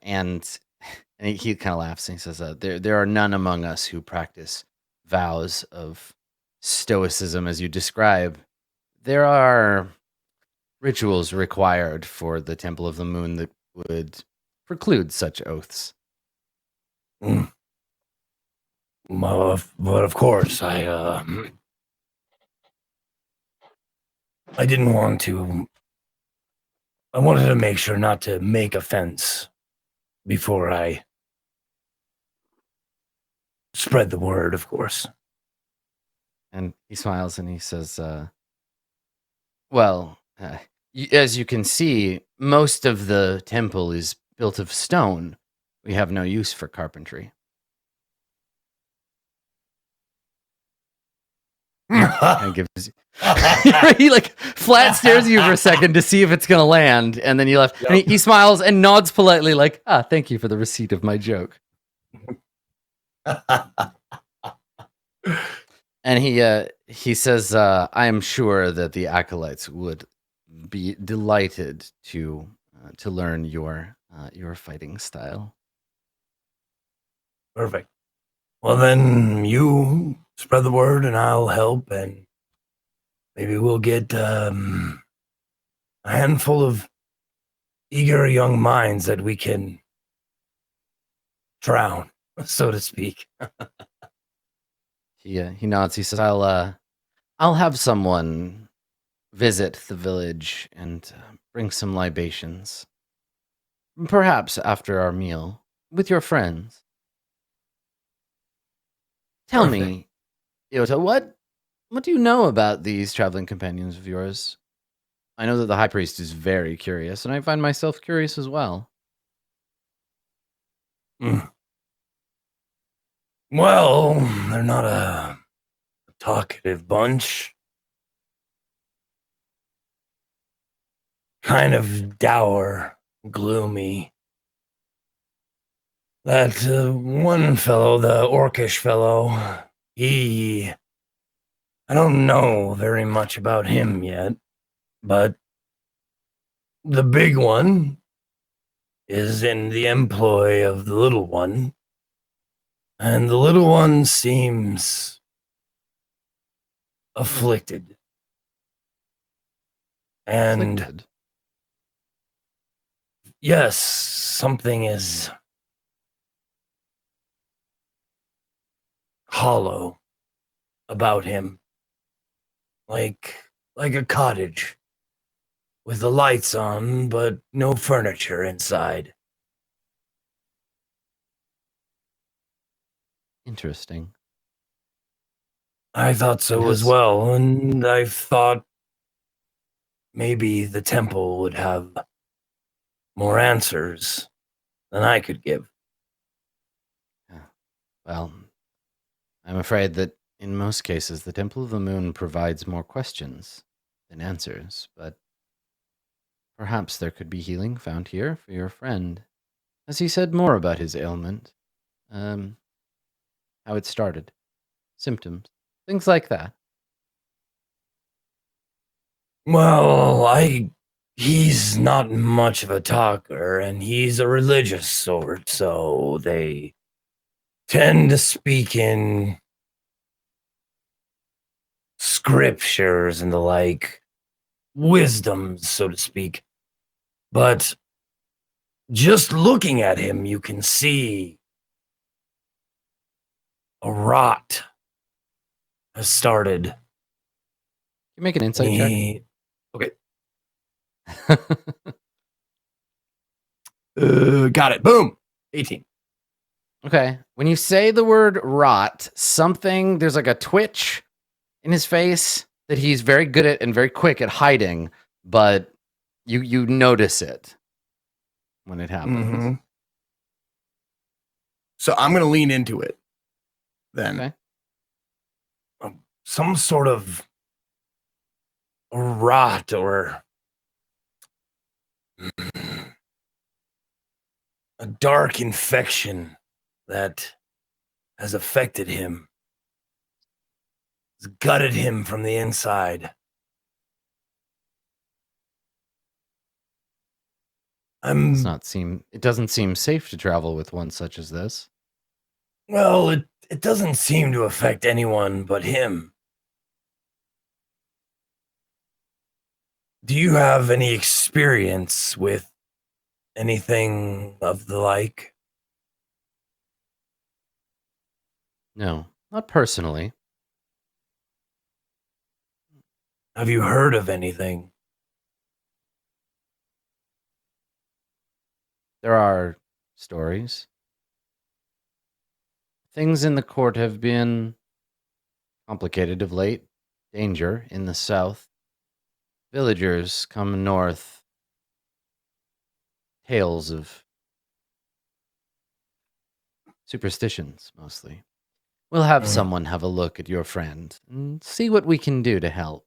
and he kind of laughs and he says, there are none among us who practice vows of stoicism as you describe. There are rituals required for the Temple of the Moon that would preclude such oaths. Well, but of course, I didn't want to. I wanted to make sure not to make offense before I spread the word, of course. And he smiles and he says, well, as you can see, most of the temple is built of stone. We have no use for carpentry. And gives he like flat stares at you for a second to see if it's gonna land, and then you left. Yep. And he smiles and nods politely, like, thank you for the receipt of my joke. And he says, I am sure that the acolytes would be delighted to learn your fighting style. Perfect. Well, then you spread the word and I'll help, and maybe we'll get a handful of eager young minds that we can drown, so to speak. He nods. He says, I'll have someone visit the village and bring some libations. Perhaps after our meal with your friends. Tell me, Iota, what do you know about these traveling companions of yours? I know that the High Priest is very curious, and I find myself curious as well. Well, they're not a talkative bunch. Kind of dour, gloomy. That one fellow, the orcish fellow, I don't know very much about him yet, but the big one is in the employ of the little one, and the little one seems afflicted. And Afflicted. Yes, something is hollow about him, like a cottage with the lights on but no furniture inside. Interesting. I thought so as well, and I thought maybe the temple would have more answers than I could give. Well, I'm afraid that in most cases, the Temple of the Moon provides more questions than answers, but perhaps there could be healing found here for your friend. Has he said more about his ailment? How it started? Symptoms? Things like that? Well, he's not much of a talker, and he's a religious sort, so they tend to speak in scriptures and the like, wisdoms, so to speak. But just looking at him, you can see a rot has started. Can you make an insight check? Okay. Got it. Boom. 18. Okay. When you say the word rot, there's like a twitch in his face that he's very good at and very quick at hiding, but you notice it when it happens. Mm-hmm. So I'm going to lean into it then. Okay. Some sort of rot or a dark infection that has affected him. It's gutted him from the inside. It doesn't seem safe to travel with one such as this. Well, it doesn't seem to affect anyone but him. Do you have any experience with anything of the like? No, not personally. Have you heard of anything? There are stories. Things in the court have been complicated of late. Danger in the south. Villagers come north. Tales of superstitions, mostly. We'll have someone have a look at your friend and see what we can do to help.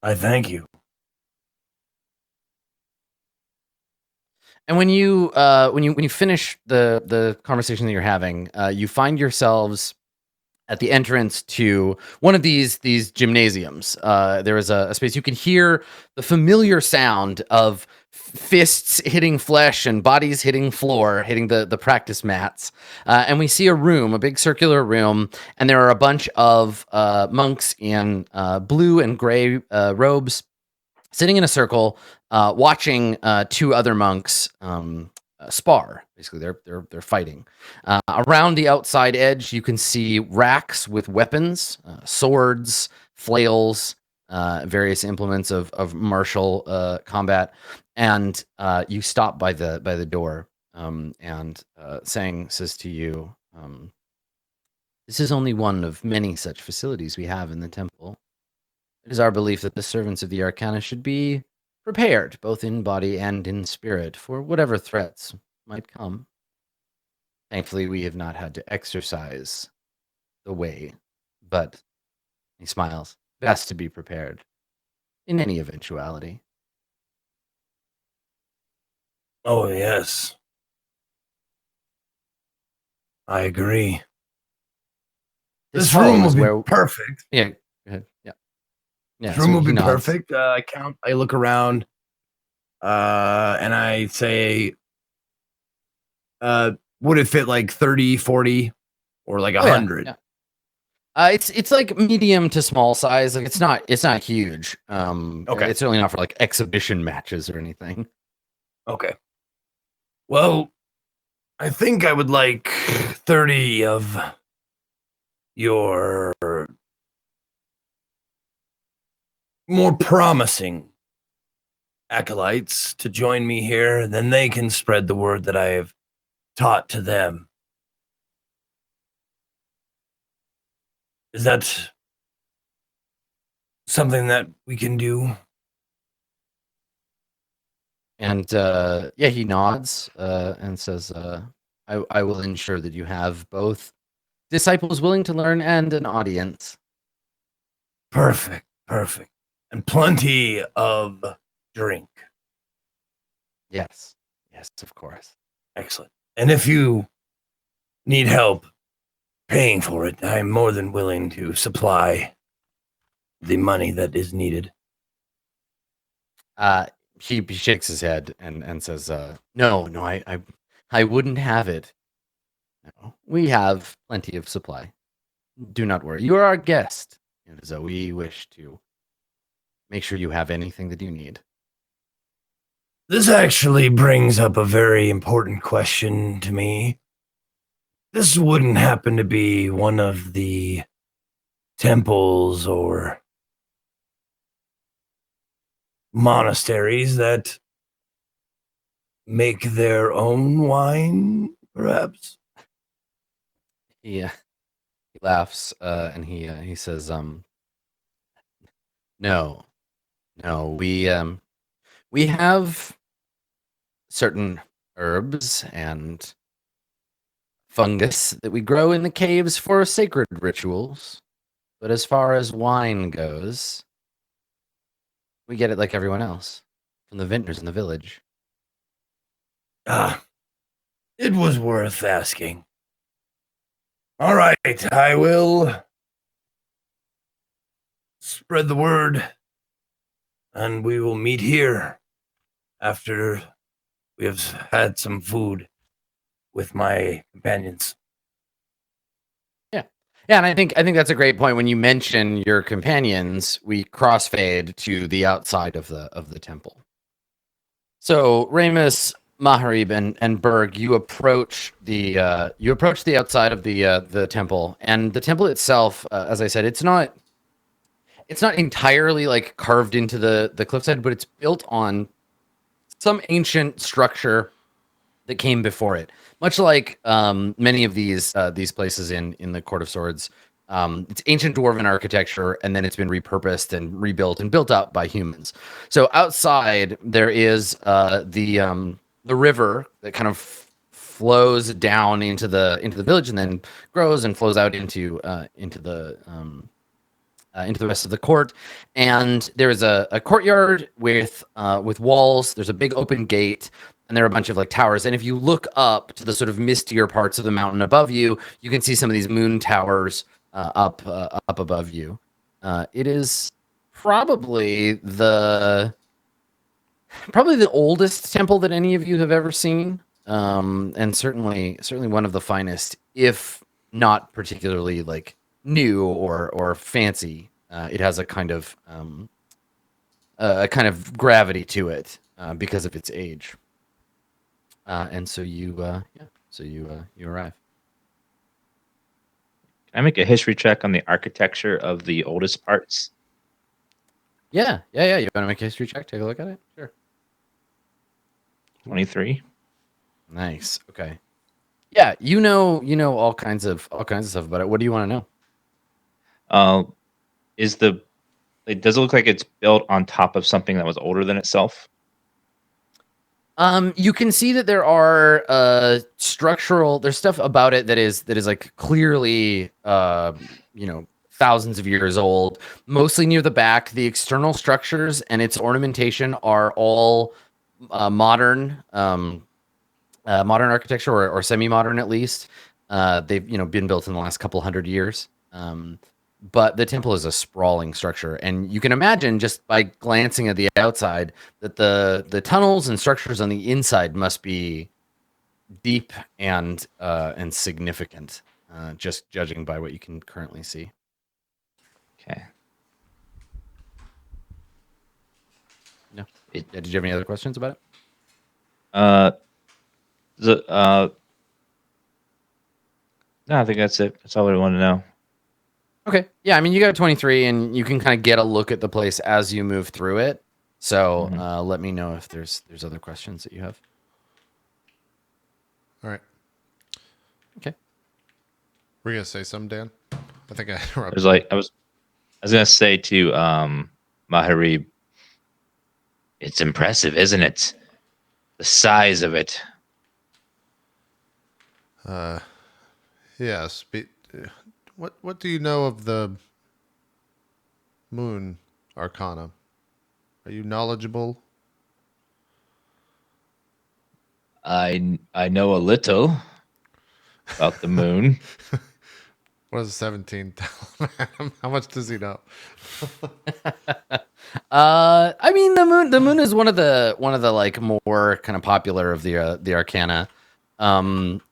I thank you. And when you finish the conversation that you're having, you find yourselves at the entrance to one of these gymnasiums. There is a space you can hear the familiar sound of fists hitting flesh and bodies hitting floor, hitting the practice mats. And we see a big circular room, and there are a bunch of monks in blue and gray robes sitting in a circle, watching two other monks spar. Basically, they're fighting. Around the outside edge, you can see racks with weapons, swords, flails, various implements of martial combat. And you stop by the door, and Sang says to you, "This is only one of many such facilities we have in the temple. It is our belief that the servants of the Arcana should be prepared, both in body and in spirit, for whatever threats might come. Thankfully, we have not had to exercise the way, but," he smiles, "best to be prepared in any eventuality." Oh, yes. I agree. This room will be perfect. Yeah, go ahead. Yeah. This room will be perfect. I look around, and I say, would it fit like 30, 40, or like 100? Yeah. It's like medium to small size. Like it's not huge. Okay. It's certainly not for like exhibition matches or anything. Okay. Well, I think I would like 30 of your more promising acolytes to join me here. Then they can spread the word that I have taught to them. Is that something that we can do? And yeah, he nods and says, I will ensure that you have both disciples willing to learn and an audience. Perfect. And plenty of drink. Yes, of course. Excellent. And if you need help paying for it, I'm more than willing to supply the money that is needed. He shakes his head and says, no, I wouldn't have it. No, we have plenty of supply. Do not worry. You are our guest, and so we wish to make sure you have anything that you need. This actually brings up a very important question to me. This wouldn't happen to be one of the temples or monasteries that make their own wine, perhaps? He laughs and he says, no, we have certain herbs and fungus that we grow in the caves for sacred rituals, but as far as wine goes, we get it like everyone else from the vintners in the village. It was worth asking. All right, I will spread the word, and we will meet here after we have had some food with my companions. Yeah, and I think that's a great point. When you mention your companions, we crossfade to the outside of the temple. So Ramus, Maharib, and Berg, you approach the outside of the temple, and the temple itself, as I said, it's not entirely like carved into the cliffside, but it's built on some ancient structure that came before it. Much like many of these places in the Court of Swords, it's ancient dwarven architecture, and then it's been repurposed and rebuilt and built up by humans. So outside there is the river that kind of flows down into the village, and then grows and flows out into the rest of the court. And there is a courtyard with walls. There's a big open gate, and there are a bunch of like towers. And if you look up to the sort of mistier parts of the mountain above you, you can see some of these moon towers up above you. It is probably the oldest temple that any of you have ever seen, and certainly one of the finest, if not particularly like new or fancy. It has a kind of gravity to it because of its age. And so you arrive. Can I make a history check on the architecture of the oldest parts? Yeah. You want to make a history check? Take a look at it. Sure. 23. Nice. Okay. Yeah, you know all kinds of stuff about it. What do you want to know? Does it look like it's built on top of something that was older than itself? You can see that there are there's stuff about it that is like clearly thousands of years old, mostly near the back. The external structures and its ornamentation are all modern architecture, or semi-modern at least. They've been built in the last couple hundred years. But the temple is a sprawling structure, and you can imagine just by glancing at the outside that the tunnels and structures on the inside must be deep and significant, just judging by what you can currently see. Okay. No. Did you have any other questions about it? No, I think that's it. That's all I want to know. Okay. Yeah, I mean, you got a 23, and you can kind of get a look at the place as you move through it. So let me know if there's other questions that you have. All right. Okay. Were you gonna say something, Dan? I think I interrupted. I was gonna say to Maharib, it's impressive, isn't it? the size of it. Yes. What do you know of the moon arcana? Are you knowledgeable? I know a little about the moon. What does 17 tell him? How much does he know? I mean, the moon is one of the like more kind of popular of the arcana.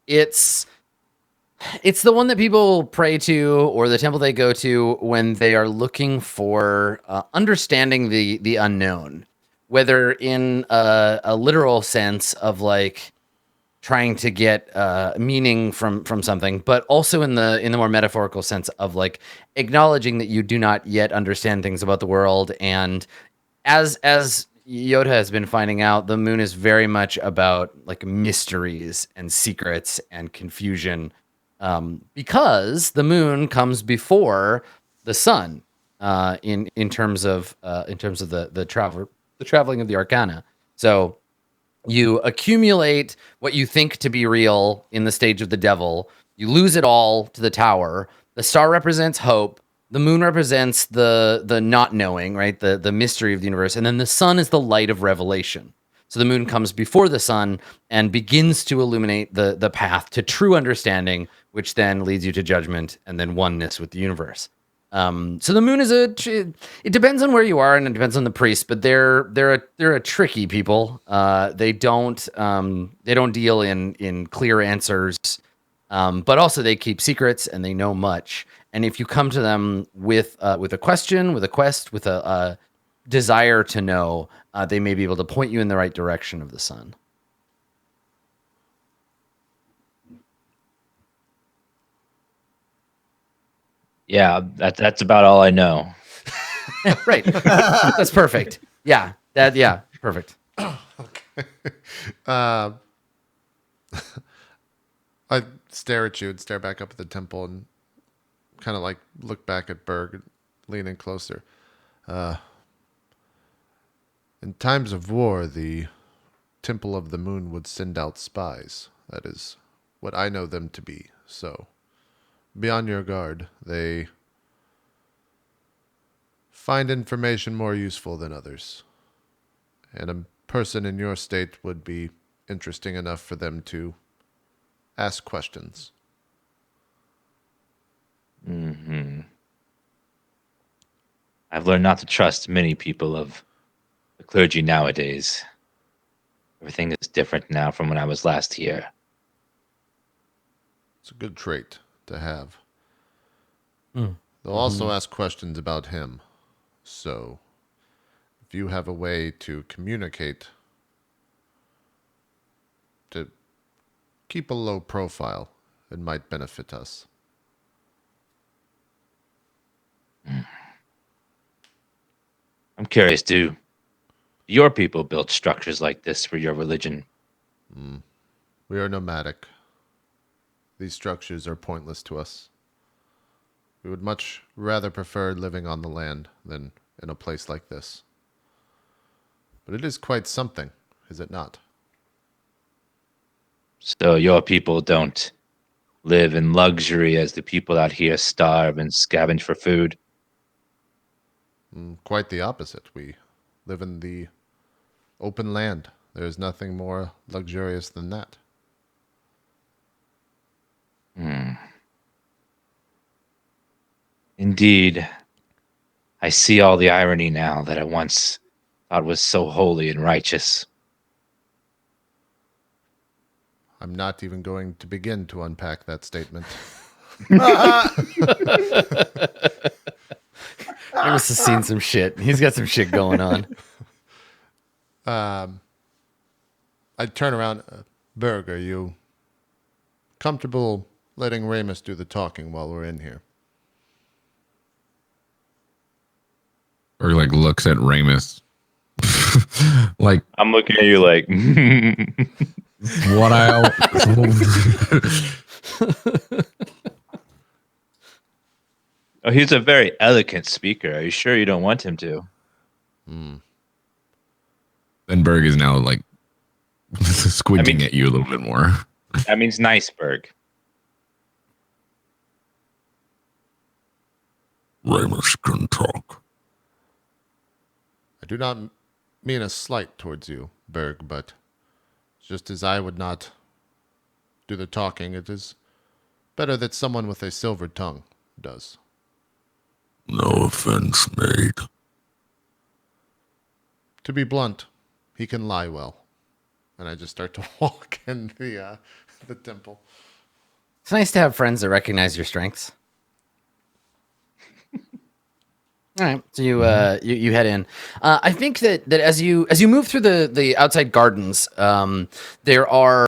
It's the one that people pray to, or the temple they go to when they are looking for understanding the unknown, whether in a literal sense of like trying to get meaning from something, but also in the more metaphorical sense of like acknowledging that you do not yet understand things about the world. And as Yoda has been finding out, the moon is very much about like mysteries and secrets and confusion, because the moon comes before the sun in terms of the traveling of the arcana. So you accumulate what you think to be real in the stage of the devil. You lose it all to the tower. The star represents hope. The moon represents the not knowing, right? The mystery of the universe. And then the sun is the light of revelation. So the moon comes before the sun and begins to illuminate the path to true understanding, which then leads you to judgment and then oneness with the universe. So the moon is it depends on where you are and it depends on the priest, but they're a tricky people. They don't deal in clear answers, but also they keep secrets and they know much. And if you come to them with a question, with a quest, with a desire to know, they may be able to point you in the right direction of the sun. Yeah, that's about all I know. Right. That's perfect. Yeah. Perfect. Okay. I stare at you and stare back up at the temple and kind of like look back at Berg and lean in closer. In times of war, the Temple of the Moon would send out spies. That is what I know them to be. So, be on your guard. They find information more useful than others. And a person in your state would be interesting enough for them to ask questions. Mm-hmm. I've learned not to trust many people of the clergy nowadays. Everything is different now from when I was last here. It's a good trait to have. Mm. They'll also ask questions about him. So, if you have a way to communicate, to keep a low profile, it might benefit us. I'm curious, do your people build structures like this for your religion? We are nomadic. These structures are pointless to us. We would much rather prefer living on the land than in a place like this. But it is quite something, is it not? So your people don't live in luxury as the people out here starve and scavenge for food? Quite the opposite. We live in the open land. There is nothing more luxurious than that. Indeed. I see all the irony now that I once thought was so holy and righteous. I'm not even going to begin to unpack that statement. He must have seen some shit. He's got some shit going on. I turn around. Berg, are you comfortable letting Ramus do the talking while we're in here? Or like looks at Ramus. Like I'm looking at you like, what oh, he's a very eloquent speaker. Are you sure you don't want him to? Then Berg is now like squinting at you a little bit more. That means niceberg. Ramus can talk. I do not mean a slight towards you, Berg, but just as I would not do the talking, it is better that someone with a silver tongue does. No offense made. To be blunt, he can lie well. And I just start to walk in the temple. It's nice to have friends that recognize your strengths. All right, so you head in. I think that as you move through the outside gardens, there are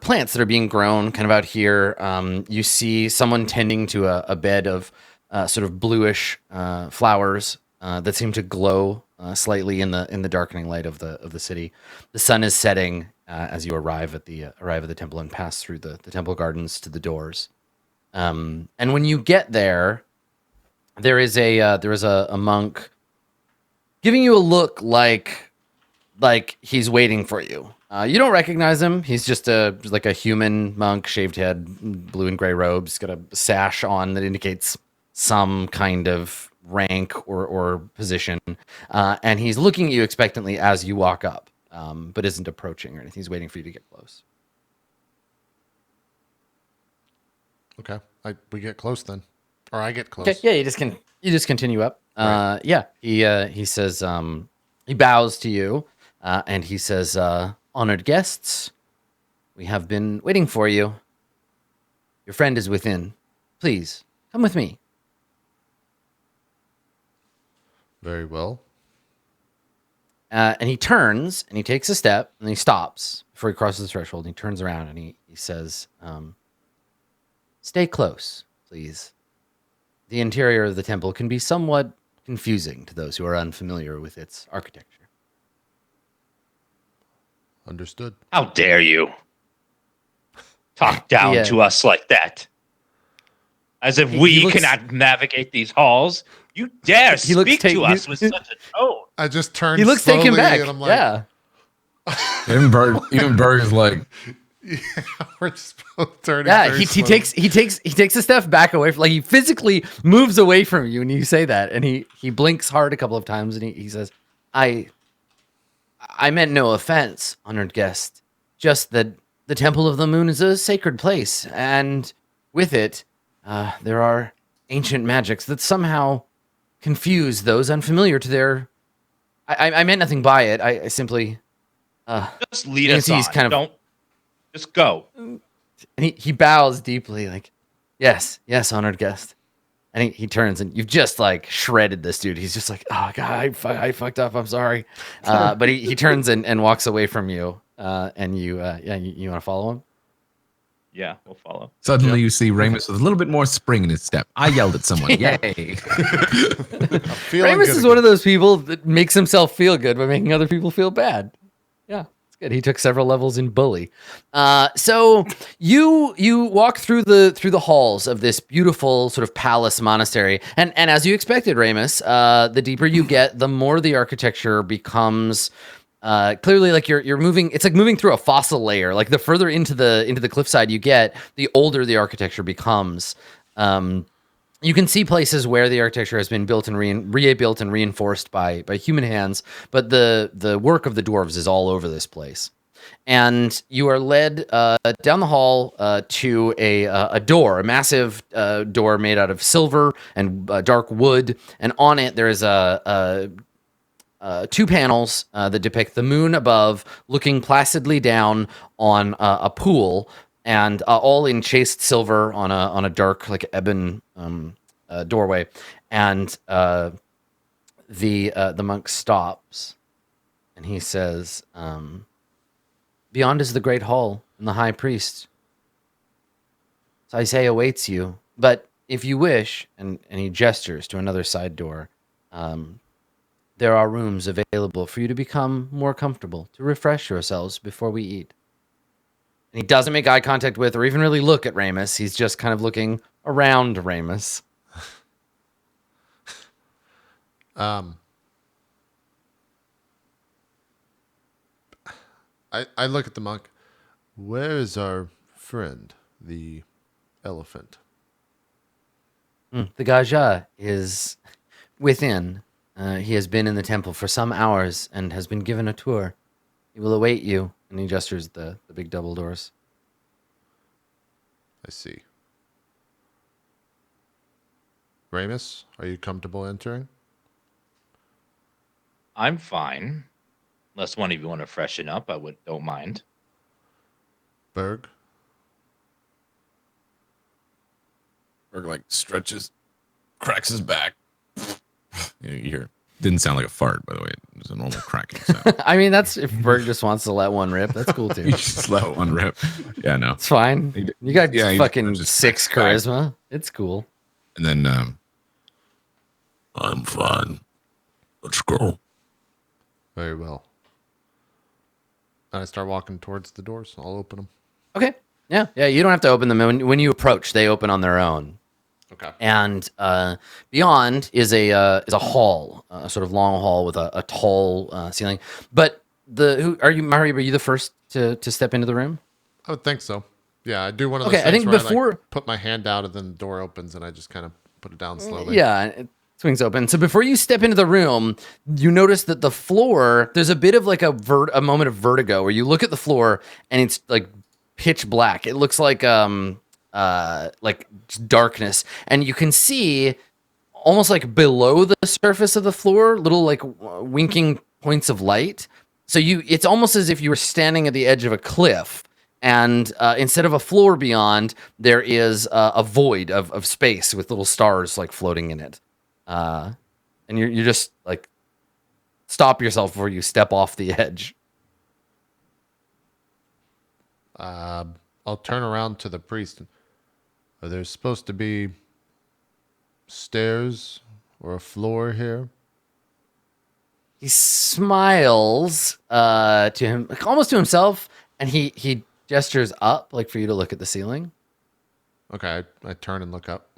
plants that are being grown kind of out here. You see someone tending to a bed of sort of bluish flowers that seem to glow slightly in the darkening light of the city. The sun is setting as you arrive at the temple and pass through the temple gardens to the doors. And when you get there, there is a monk giving you a look like he's waiting for you. You don't recognize him. He's just like a human monk, shaved head, blue and gray robes, got a sash on that indicates some kind of rank or position, and he's looking at you expectantly as you walk up, but isn't approaching or anything. He's waiting for you to get close. Okay, we get close then, or I get close. Okay, yeah, you just continue up. Right. Yeah, he says he bows to you, and he says, "Honored guests, we have been waiting for you. Your friend is within. Please come with me." Very well. And he turns and he takes a step and he stops before he crosses the threshold. And he turns around and he says, "Stay close, please. The interior of the temple can be somewhat confusing to those who are unfamiliar with its architecture." Understood. How dare you talk down to us like that? As if we cannot navigate these halls. You dare speak to us with such a tone. I just turned. He looks taken back. And I'm like, yeah. Even Berg is like, yeah, we're just both turning. Yeah, he takes a step back away from, like, he physically moves away from you, and you say that, and he blinks hard a couple of times, and he says, I meant no offense, honored guest. Just that the Temple of the Moon is a sacred place, and with it, there are ancient magics that somehow confuse those unfamiliar to their. I meant nothing by it. I simply. Just lead us on. Don't. Just go. And he bows deeply, like, yes, honored guest. And he turns, and you've just like shredded this dude. He's just like, oh god, I fucked up. I'm sorry. But he turns and walks away from you. And you want to follow him? Yeah, we'll follow. Suddenly you see Ramus with a little bit more spring in his step. I yelled at someone. Yeah. Yay. Ramus is one of those people that makes himself feel good by making other people feel bad. Yeah, it's good. He took several levels in Bully. So you walk through the halls of this beautiful sort of palace monastery, and as you expected, Ramus, the deeper you get, the more the architecture becomes clearly like you're moving. It's like moving through a fossil layer. Like the further into the cliffside you get, the older the architecture becomes. You can see places where the architecture has been built and rebuilt and reinforced by human hands, but the work of the dwarves is all over this place. And you are led down the hall to a door, a massive door made out of silver and dark wood, and on it there is two panels that depict the moon above looking placidly down on a pool, and all in chased silver on a dark, like, ebon doorway. And the monk stops and he says, "Beyond is the great hall and the high priest. So I say awaits you, but if you wish," and he gestures to another side door, "there are rooms available for you to become more comfortable, to refresh yourselves before we eat." And he doesn't make eye contact with or even really look at Ramus. He's just kind of looking around Ramus. I look at the monk. Where is our friend, the elephant? The Gaja is within. He has been in the temple for some hours and has been given a tour. He will await you. And he gestures the big double doors. I see. Ramus, are you comfortable entering? I'm fine. Unless one of you want to freshen up, don't mind. Berg? Berg like stretches, cracks his back. You hear. Didn't sound like a fart, by the way. It was a normal cracking sound. I mean, that's if Berg just wants to let one rip. That's cool too. You just let one rip. Yeah, no. It's fine. You got he fucking just 6 cracks back. charisma. It's cool. And then I'm fine. Let's go. Very well. And I start walking towards the doors. I'll open them. Okay. Yeah. You don't have to open them. When you approach, they open on their own. Okay. And beyond is a hall, a sort of long hall with a tall ceiling. But are you the first to step into the room? I would think so. Yeah, I do one of those Okay, I things think where before I put my hand out and then the door opens and I just kind of put it down slowly. Yeah, it swings open. So before you step into the room, you notice that the floor, there's a bit of like a moment of vertigo where you look at the floor and it's like pitch black. It looks like darkness, and you can see almost like below the surface of the floor little like winking points of light. So it's almost as if you were standing at the edge of a cliff, and instead of a floor beyond, there is a void of space with little stars like floating in it, and you just like stop yourself before you step off the edge. I'll turn around to the priest. Are there supposed to be stairs or a floor here? He smiles to him, like, almost to himself, and he gestures up, like for you to look at the ceiling. Okay, I turn and look up.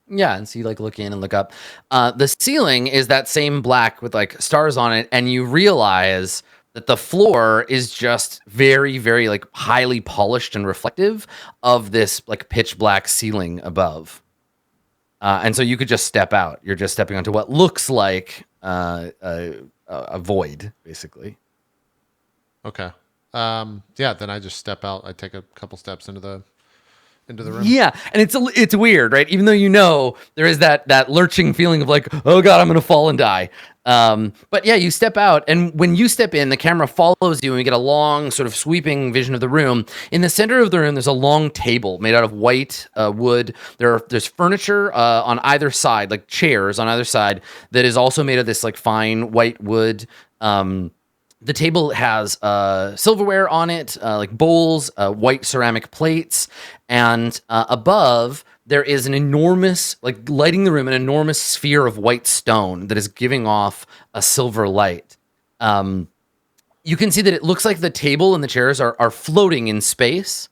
Yeah, and so you like look in and look up. The ceiling is that same black with like stars on it, and you realize that the floor is just very, very like highly polished and reflective of this like pitch black ceiling above. And so you could just step out. You're just stepping onto what looks like a void, basically. Okay. Yeah, then I just step out. I take a couple steps into the room. Yeah, and it's weird, right? Even though you know there is that lurching feeling of like, oh god, I'm gonna fall and die. But yeah, you step out, and when you step in, the camera follows you, and you get a long sort of sweeping vision of the room. In the center of the room, there's a long table made out of white wood. There's furniture on either side, like chairs on either side, that is also made of this like fine white wood. The table has silverware on it, like bowls, white ceramic plates, and above there is an enormous, like lighting the room, an enormous sphere of white stone that is giving off a silver light. You can see that it looks like the table and the chairs are floating in space,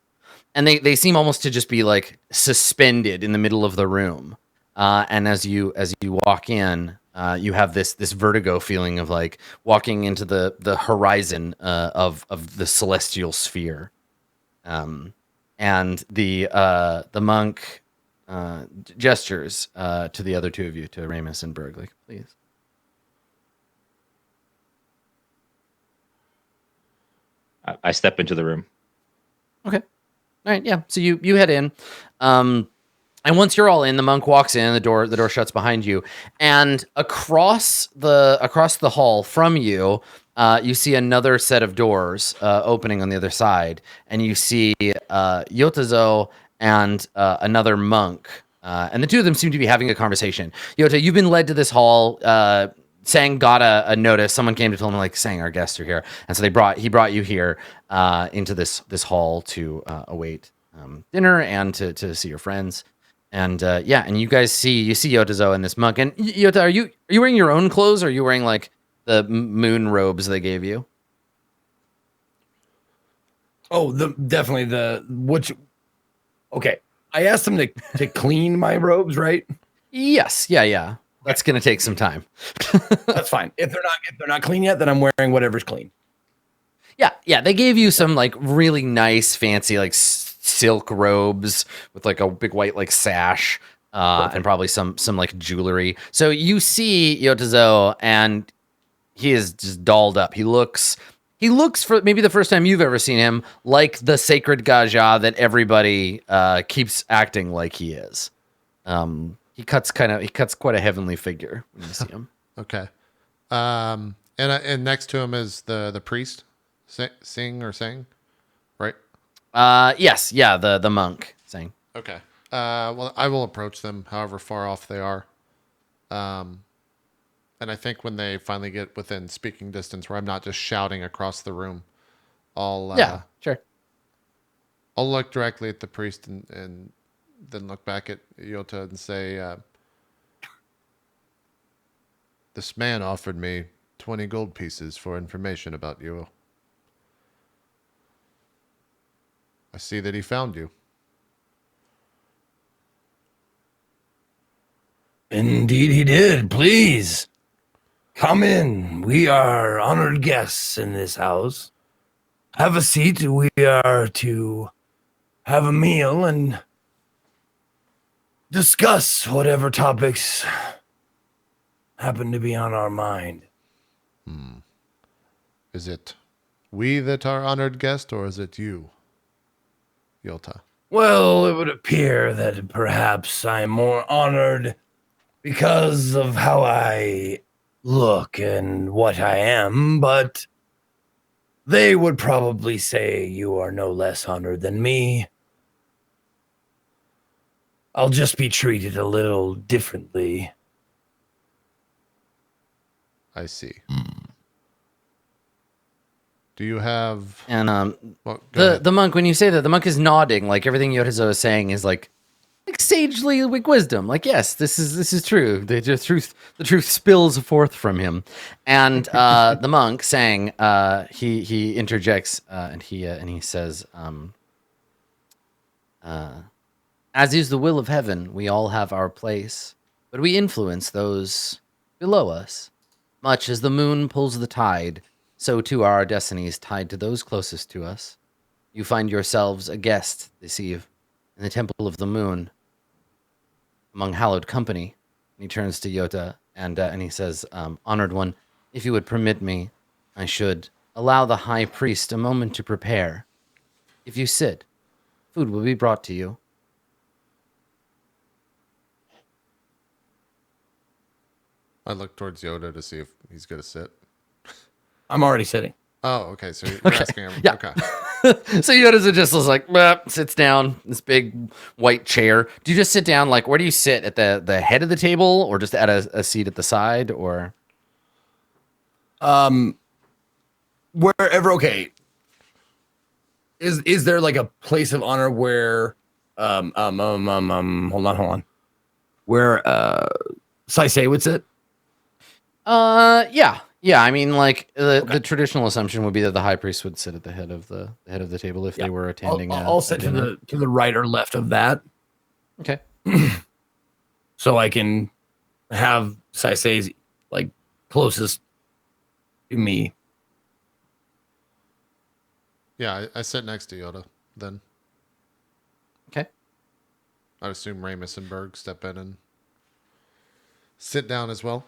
and they seem almost to just be like suspended in the middle of the room. And as you walk in, you have this vertigo feeling of like walking into the horizon of the celestial sphere. And the monk gestures to the other two of you, to Ramus and Berg, like, please. I step into the room. Okay. All right. Yeah. So you head in. And once you're all in, the monk walks in, the door shuts behind you, and across the hall from you, you see another set of doors opening on the other side, and you see Yotazo and another monk, and the two of them seem to be having a conversation. Yota, you've been led to this hall. Sang got a notice. Someone came to tell him, like, Sang, our guests are here, and so he brought you here into this hall to await dinner and to see your friends. And and you guys see Yotazo and this monk. And Yota, are you wearing your own clothes, or are you wearing like the moon robes they gave you? Oh, definitely which. Okay, I asked them to clean my robes, right? Yes, yeah. That's gonna take some time. That's fine. If they're not clean yet, then I'm wearing whatever's clean. Yeah. They gave you some like really nice, fancy like silk robes with like a big white like sash, and probably some like jewelry. So you see Yotazo, and he is just dolled up. He looks for maybe the first time you've ever seen him like the sacred Gaja that everybody keeps acting like he is. He cuts quite a heavenly figure when you see him. Okay. And next to him is the priest, sing, right? Yes, yeah, the monk saying. Okay. Well, I will approach them, however far off they are. And I think when they finally get within speaking distance, where I'm not just shouting across the room, Yeah, sure. I'll look directly at the priest and then look back at Yota and say, "This man offered me 20 gold pieces for information about you. I see that he found you." Indeed, he did. Please come in. We are honored guests in this house. Have a seat. We are to have a meal and discuss whatever topics happen to be on our mind. Is it we that are honored guest, or is it you, Yota? Well, it would appear that perhaps I'm more honored because of how I look and what I am, but they would probably say you are no less honored than me. I'll just be treated a little differently. I see. Do you have... And Well, go ahead. the monk, when you say that, the monk is nodding, like everything Yotazo is saying is like sagely like wisdom. Like, yes, this is true. The truth spills forth from him. And the monk saying, he interjects, and he says, as is the will of heaven, we all have our place, but we influence those below us. Much as the moon pulls the tide, so too are our destinies tied to those closest to us. You find yourselves a guest this eve in the temple of the moon, among hallowed company. And he turns to Yota and he says, honored one, if you would permit me, I should allow the high priest a moment to prepare. If you sit, food will be brought to you. I look towards Yoda to see if he's going to sit. I'm already sitting. Oh, okay. So you're asking him. Yeah. Okay. So Yoda's just like, sits down, this big white chair. Do you just sit down? Like, where do you sit? At the head of the table, or just at a seat at the side, or? Wherever. Okay. Is there like a place of honor where hold on. Where Saisei would sit? Yeah. I mean, like the traditional assumption would be that the high priest would sit at the head of the table if they were attending. I'll sit to the right or left of that. Okay. So I can have Saisei's like closest to me. Yeah, I sit next to Yoda then. Okay. I'd assume Ramus and Berg step in and sit down as well.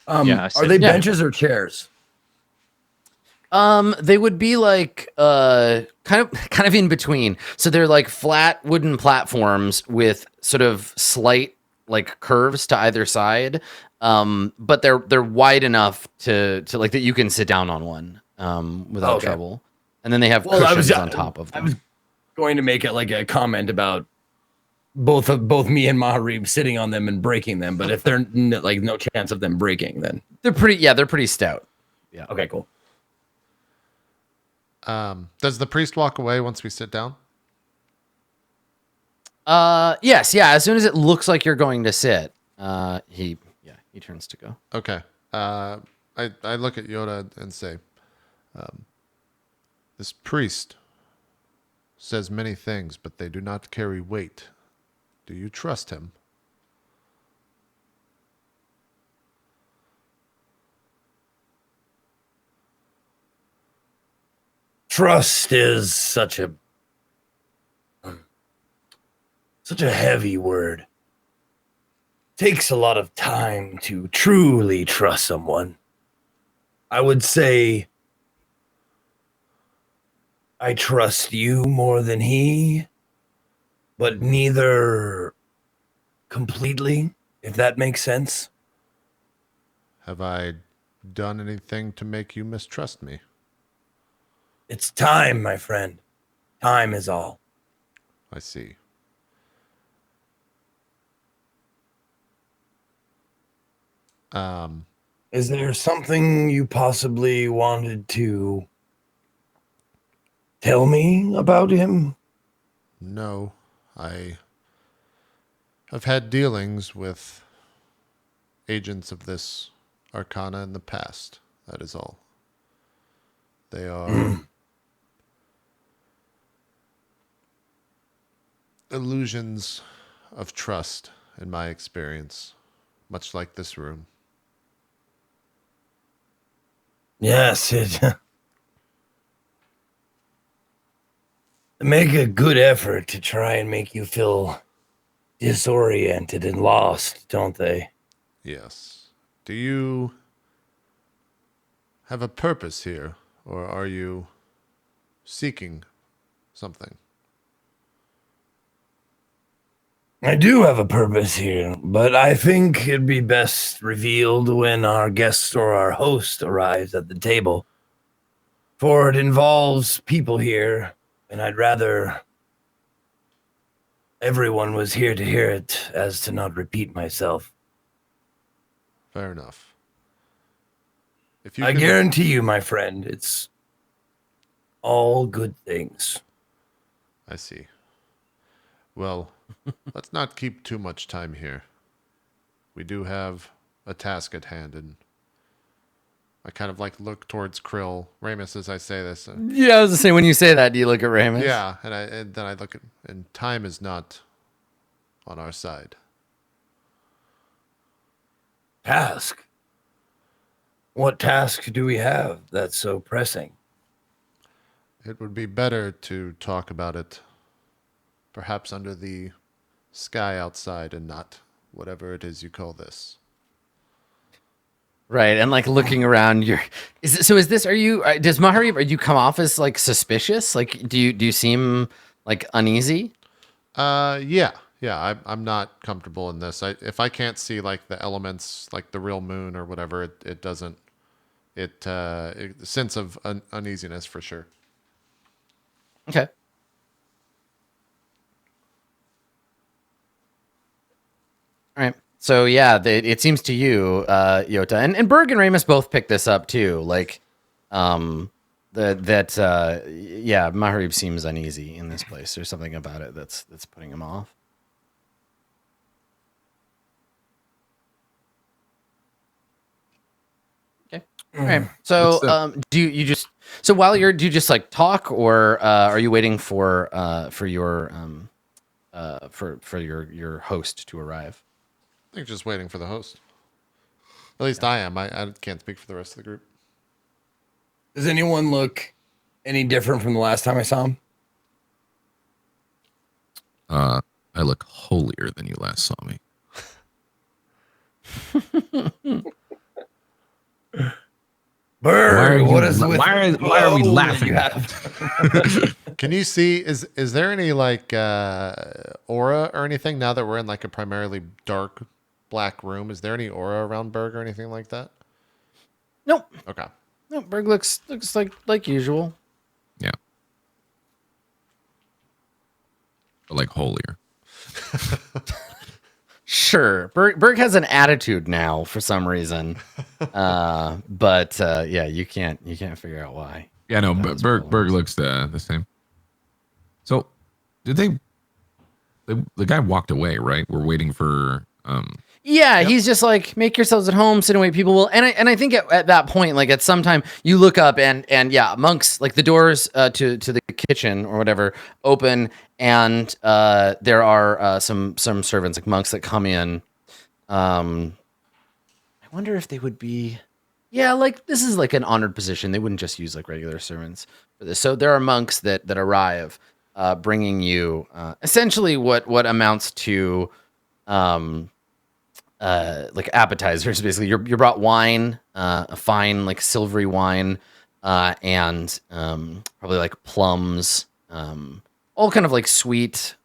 Are they benches or chairs? They would be like kind of in between. So they're like flat wooden platforms with sort of slight like curves to either side. But they're wide enough to like that you can sit down on one without trouble. And then they have cushions on top of them. I was going to make it like a comment about both me and Maharib sitting on them and breaking them, but if they're like no chance of them breaking, then they're pretty stout. Yeah. Okay, cool. Does the priest walk away once we sit down? Yes, yeah. As soon as it looks like you're going to sit, he turns to go. Okay. I look at Yoda and say, this priest says many things, but they do not carry weight. Do you trust him? trust is such a heavy word. Takes a lot of time to truly trust someone. I would say I trust you more than he, but neither completely, if that makes sense. Have I done anything to make you mistrust me? It's time, my friend. Time is all. I see. Is there something you possibly wanted to tell me about him? No, I have had dealings with agents of this arcana in the past. That is all. They are illusions of trust, in my experience, much like this room. Yes, it make a good effort to try and make you feel disoriented and lost, don't they? Yes. Do you have a purpose here, or are you seeking something? I do have a purpose here, but I think it'd be best revealed when our guest or our host arrives at the table. For it involves people here, and I'd rather everyone was here to hear it as to not repeat myself. Fair enough. If you I can- guarantee you, my friend, it's all good things. I see. Well, let's not keep too much time here. We do have a task at hand, and I kind of like look towards Krill, Ramus, as I say this. Yeah, I was gonna say, when you say that, do you look at Ramus? Yeah, and then I look at, and time is not on our side. Task? What task do we have that's so pressing? It would be better to talk about it perhaps under the sky outside and not whatever it is you call this. Right, and like looking around, are you? Does Mahari? Are you come off as like suspicious? Like, do you seem like uneasy? Yeah. I'm not comfortable in this. If I can't see like the elements, like the real moon or whatever, it doesn't. Sense of uneasiness for sure. Okay. All right. So yeah, it seems to you, Yota, and Berg and Ramus both picked this up too. Like, yeah, Maharib seems uneasy in this place. There's something about it that's putting him off. Okay. All right. So, do you just do you just like talk, or are you waiting for your host to arrive? I think just waiting for the host. At least I am. I can't speak for the rest of the group. Does anyone look any different from the last time I saw him? I look holier than you last saw me. Bird, why are we laughing? Can you see, is there any like aura or anything now that we're in like a primarily dark black room? Is there any aura around Berg or anything like that? Nope. Okay. No, Berg looks like usual. Yeah. But like holier. Sure. Berg has an attitude now for some reason. But yeah, you can't figure out why. Yeah, no, but Berg looks the same. So, did the guy walked away, right? We're waiting for Yeah, he's just like, make yourselves at home, sit and wait. People will, and I think at that point, like at some time, you look up and yeah, monks, like the doors to the kitchen or whatever open, and there are some servants, like monks, that come in. I wonder if they would be, yeah, like this is like an honored position. They wouldn't just use like regular servants. for this. So there are monks that arrive, bringing you essentially what amounts to like appetizers. Basically, you're brought wine, a fine like silvery wine, and probably like plums, all kind of like sweet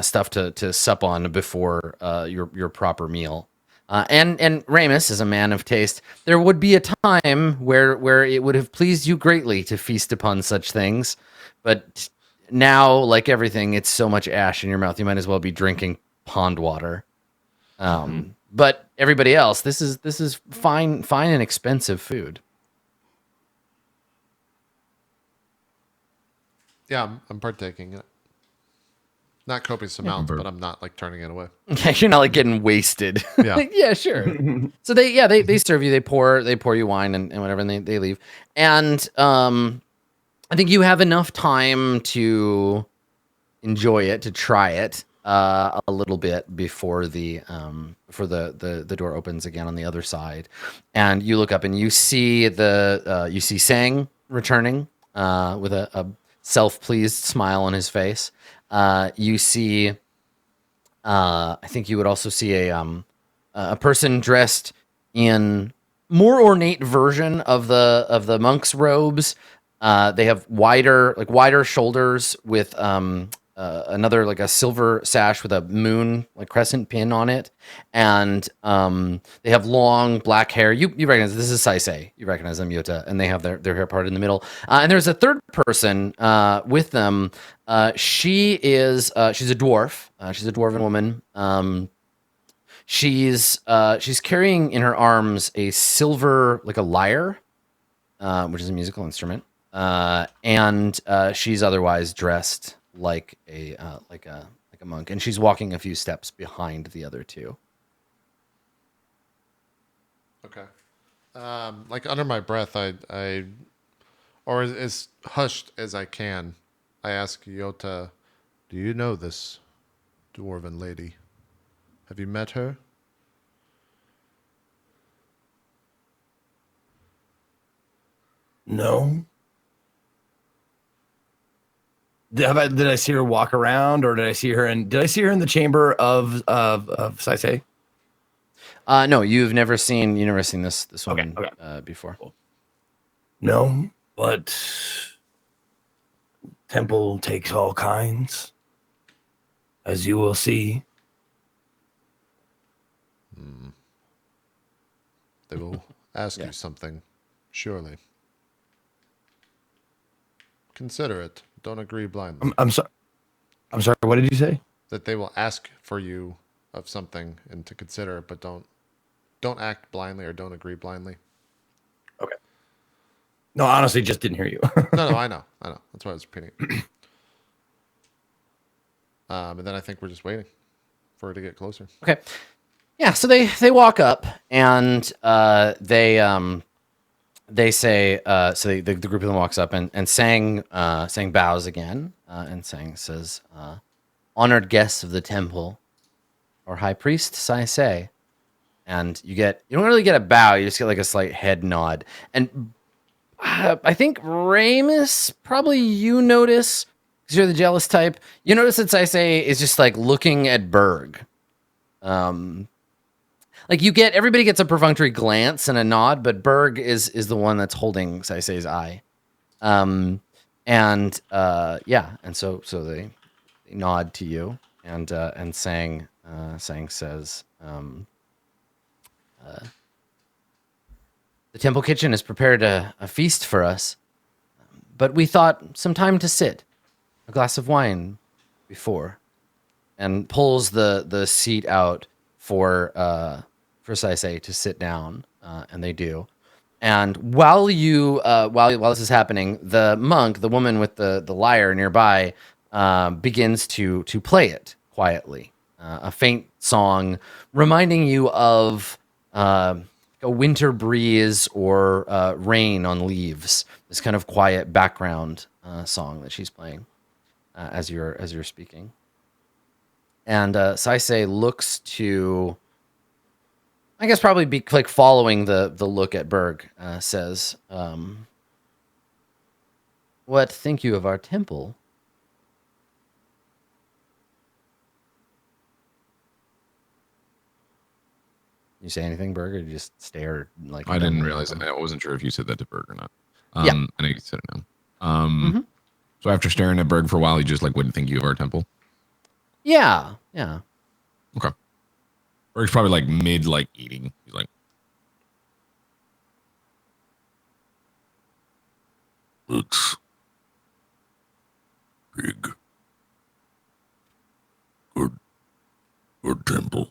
stuff to sup on before your proper meal. And Ramus is a man of taste. There would be a time where it would have pleased you greatly to feast upon such things, but now, like everything, it's so much ash in your mouth. You might as well be drinking pond water. But everybody else, this is fine and expensive food. Yeah, I'm partaking in it. Not copious amounts, but I'm not like turning it away. Yeah, you're not like getting wasted. Yeah. Like, yeah, sure. So they serve you, they pour you wine and whatever, and they leave. And I think you have enough time to enjoy it, to try it a little bit before the door opens again on the other side. And you look up and you see you see Sang returning with a self-pleased smile on his face. You see, I think you would also see a person dressed in more ornate version of the monk's robes. They have wider shoulders with another like a silver sash with a moon like crescent pin on it, and they have long black hair. You recognize this is Saisei. You recognize them, Yota, and they have their hair parted in the middle. And there's a third person with them. She's a dwarf. She's a dwarven woman. She's carrying in her arms a silver like a lyre, which is a musical instrument. And she's otherwise dressed like a monk, and she's walking a few steps behind the other two. Okay. Like under my breath, I or as hushed as I can, I ask Yota, "Do you know this dwarven lady? Have you met her?" No. Did I see her walk around, or did I see her in the chamber of Saisei? No, you've never seen this woman before. Cool. No, but temple takes all kinds, as you will see. They will ask you something, surely. Consider it. Don't agree blindly. I'm sorry. What did you say? That they will ask for you of something and to consider it, but don't act blindly or don't agree blindly. Okay. No, honestly, just didn't hear you. No, I know. That's why I was repeating it. And then I think we're just waiting for her to get closer. Okay. Yeah, so they walk up and they say the group of them walks up and Sang bows again, and Sang says, "Honored guests of the temple, or High Priest Saisei." And you don't really get a bow, you just get like a slight head nod. And I think Ramus, probably you notice, because you're the jealous type, you notice that Saisei is just like looking at Berg. Like everybody gets a perfunctory glance and a nod, but Berg is the one that's holding Saisei's eye. And so they nod to you, and Sang says, "The temple kitchen has prepared a feast for us, but we thought some time to sit, a glass of wine before," and pulls the seat out for Saisei to sit down, and they do. And while this is happening, the monk, the woman with the lyre nearby, begins to play it quietly, a faint song reminding you of a winter breeze or rain on leaves. This kind of quiet background song that she's playing as you're speaking. And Saisei looks to, I guess, probably be like following the look at Berg, says, What think you of our temple? You say anything, Berg, or you just stare like I didn't dumbly at realize them? that. I wasn't sure if you said that to Berg or not. Yeah. I know you said it now. Mhm. So after staring at Berg for a while, he just like wouldn't think you of our temple. Yeah. Okay. Berg's probably like mid like eating. He's like, it's big. Good temple.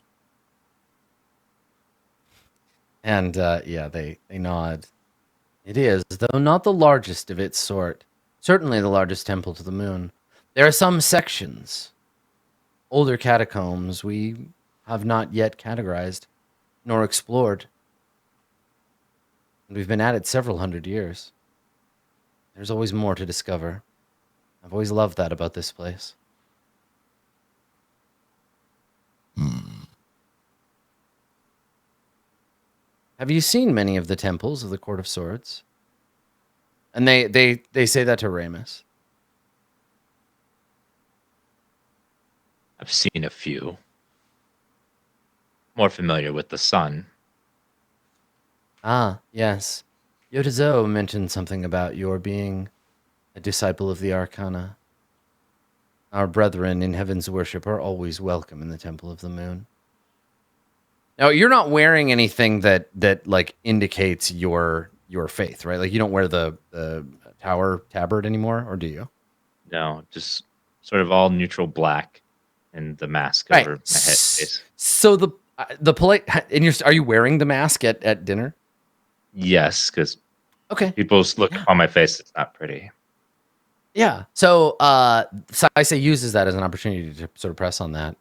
And yeah, they nod. It is, though not the largest of its sort. Certainly the largest temple to the moon. There are some sections, older catacombs we have not yet categorized nor explored. And we've been at it several hundred years. There's always more to discover. I've always loved that about this place. Have you seen many of the temples of the Court of Swords? And they say that to Ramus. I've seen a few. More familiar with the sun. Ah, yes. Yotazo mentioned something about your being a disciple of the Arcana. Our brethren in heaven's worship are always welcome in the Temple of the Moon. Now, you're not wearing anything that like indicates your faith, right? Like you don't wear the tower tabard anymore, or do you? No, just sort of all neutral black and the mask Right. over my head face. So the polite and are you wearing the mask at dinner? Yes, because Okay. people look on my face. It's not pretty. Yeah. So Saisei uses that as an opportunity to sort of press on that.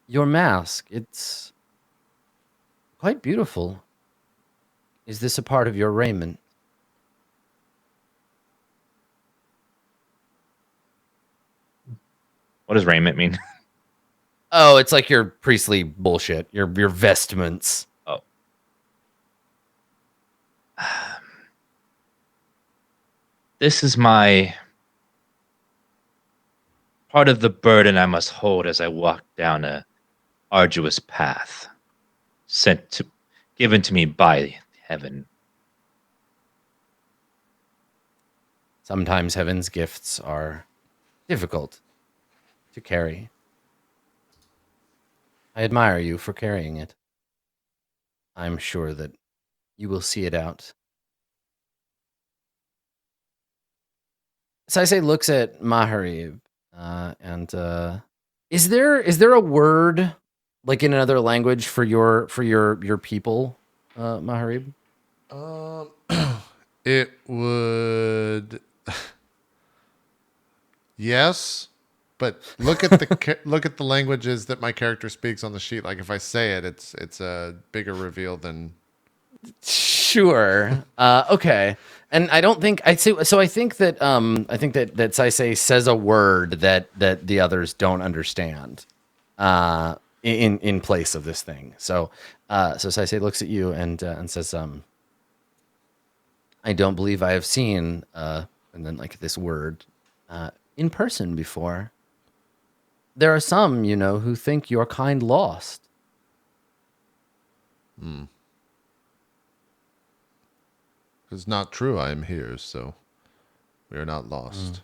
Your mask, it's quite beautiful. Is this a part of your raiment? What does raiment mean? Oh, it's like your priestly bullshit, your vestments. Oh. This is my part of the burden I must hold as I walk down a arduous path given to me by heaven. Sometimes heaven's gifts are difficult to carry. I admire you for carrying it. I'm sure that you will see it out. Saisei looks at Maharib and is there a word like in another language for your people, Maharib? It would. Yes, but look at the look at the languages that my character speaks on the sheet. Like if I say it, it's a bigger reveal than. Sure. Okay. And I don't think I say so. I think that that Saisei says a word that the others don't understand. In place of this thing. So Saisei looks at you and says, I don't believe I have seen and then like this word in person before. There are some, who think your kind lost. It's not true. I am here, so we are not lost.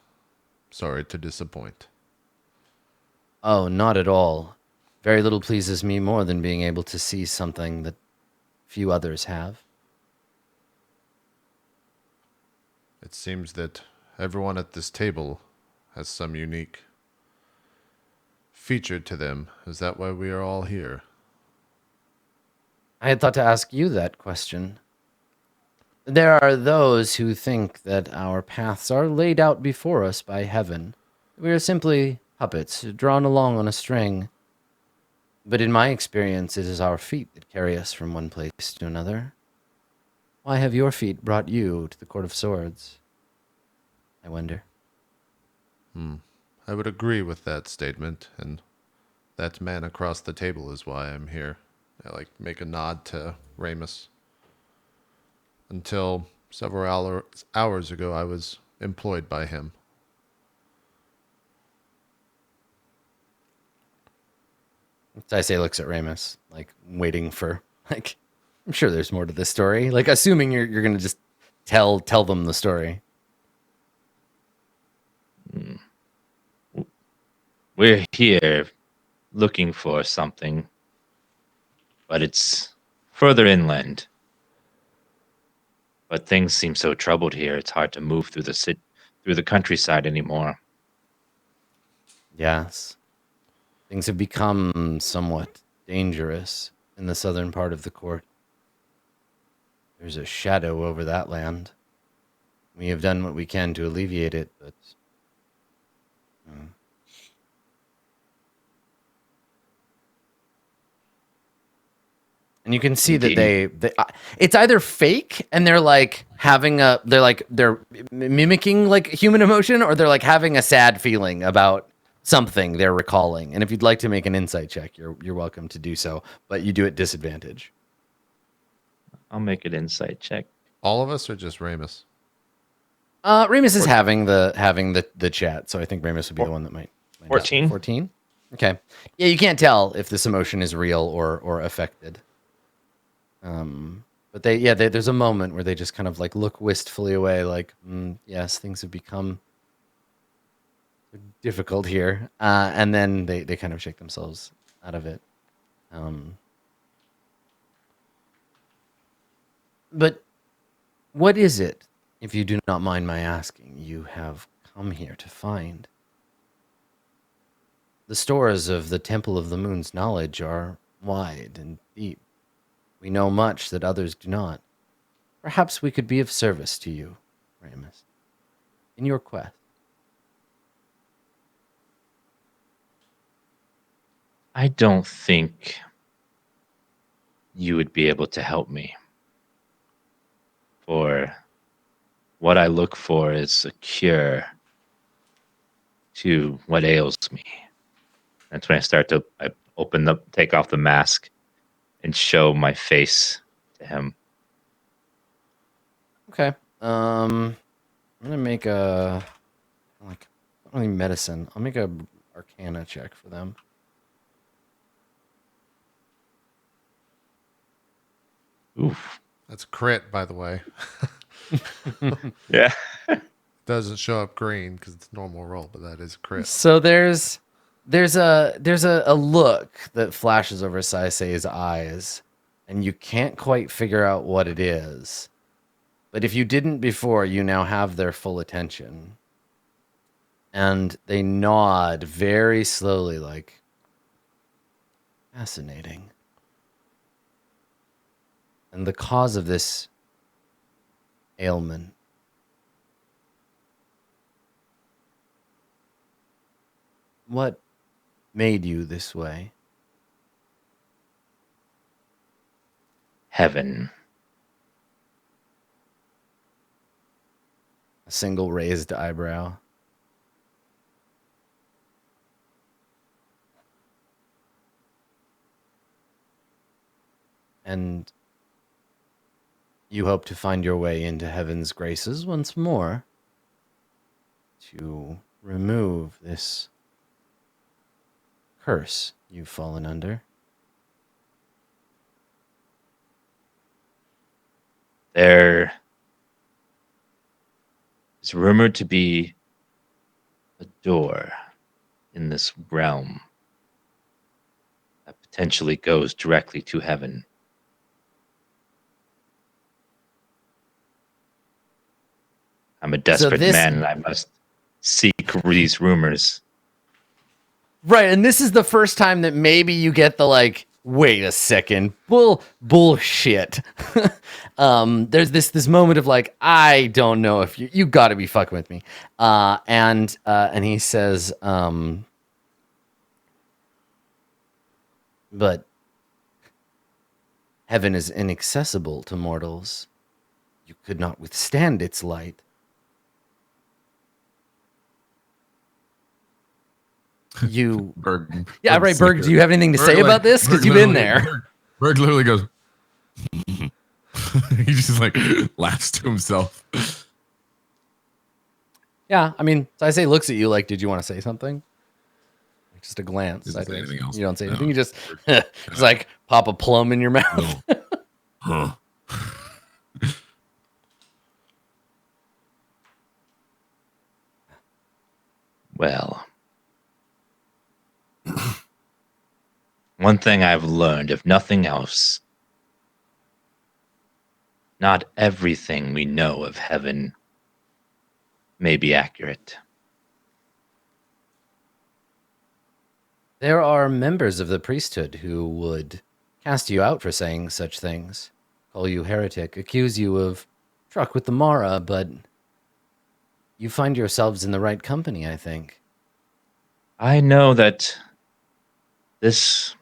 Sorry to disappoint. Oh, not at all. Very little pleases me more than being able to see something that few others have. It seems that everyone at this table has some unique feature to them. Is that why we are all here? I had thought to ask you that question. There are those who think that our paths are laid out before us by heaven. We are simply puppets drawn along on a string. But in my experience, it is our feet that carry us from one place to another. Why have your feet brought you to the Court of Swords? I wonder. I would agree with that statement, and that man across the table is why I'm here. I make a nod to Ramus. Until several hours ago, I was employed by him. Taisei looks at Ramus, like waiting for, like, I'm sure there's more to this story. Like, assuming you're gonna just tell them the story. We're here looking for something, but it's further inland. But things seem so troubled here; it's hard to move through the countryside anymore. Yes. Things have become somewhat dangerous in the southern part of the court. There's a shadow over that land. We have done what we can to alleviate it, but... And you can see that they it's either fake and they're like they're mimicking like human emotion, or they're like having a sad feeling about something they're recalling. And if you'd like to make an insight check, you're welcome to do so, but you do it disadvantage. I'll make an insight check. All of us, or just Ramus? Ramus is having the chat, so I think Ramus would be the one that might 14. 14. Okay. Yeah, you can't tell if this emotion is real or affected. But there's a moment where they just kind of like look wistfully away, like, yes, things have become difficult here. And then they kind of shake themselves out of it. But what is it, if you do not mind my asking, you have come here to find? The stores of the Temple of the Moon's knowledge are wide and deep. We know much that others do not. Perhaps we could be of service to you, Ramus, in your quest. I don't think you would be able to help me. For what I look for is a cure to what ails me. That's when I take off the mask and show my face to him. Okay. I'm gonna make not only medicine. I'll make a Arcana check for them. Oof. That's a crit, by the way. Yeah. Doesn't show up green because it's a normal roll, but that is a crit. So there's a look that flashes over Saisei's eyes, and you can't quite figure out what it is. But if you didn't before, you now have their full attention. And they nod very slowly, like, fascinating. And the cause of this ailment, what made you this way? Heaven. A single raised eyebrow. And you hope to find your way into heaven's graces once more to remove this curse you've fallen under. There is rumored to be a door in this realm that potentially goes directly to heaven. I'm a desperate man, and I must seek these rumors. Right, and this is the first time that maybe you get the like, wait a second, bullshit. There's this moment of like, I don't know if you got to be fucking with me, and he says, but heaven is inaccessible to mortals. You could not withstand its light. Berg, yeah, right, Berg. Do you have anything to say about this? Because you've been there. Berg literally goes. he just like laughs to himself. Yeah, I mean, so I say looks at you like, did you want to say something? Just a glance. Doesn't say anything else. You don't say No. anything. You just just like pop a plum in your mouth. No. Huh. Well, one thing I've learned, if nothing else, not everything we know of heaven may be accurate. There are members of the priesthood who would cast you out for saying such things, call you heretic, accuse you of truck with the Mara, but you find yourselves in the right company, I think. I know that this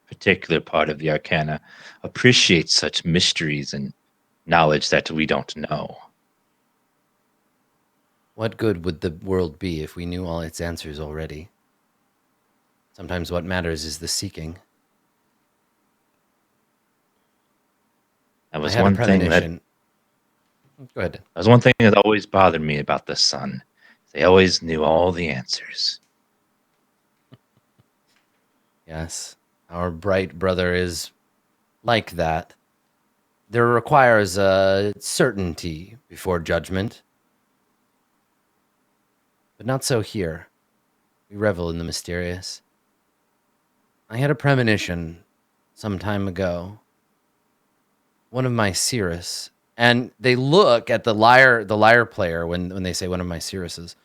particular part of the Arcana appreciates such mysteries and knowledge that we don't know. What good would the world be if we knew all its answers already? Sometimes what matters is the seeking. That was I had one a thing premonition. Go ahead. that was one thing that always bothered me about the sun. They always knew all the answers. Yes, our bright brother is like that. There requires a certainty before judgment. But not so here. We revel in the mysterious. I had a premonition some time ago. One of my Cirrus, and they look at the lyre player when they say one of my Cirruses,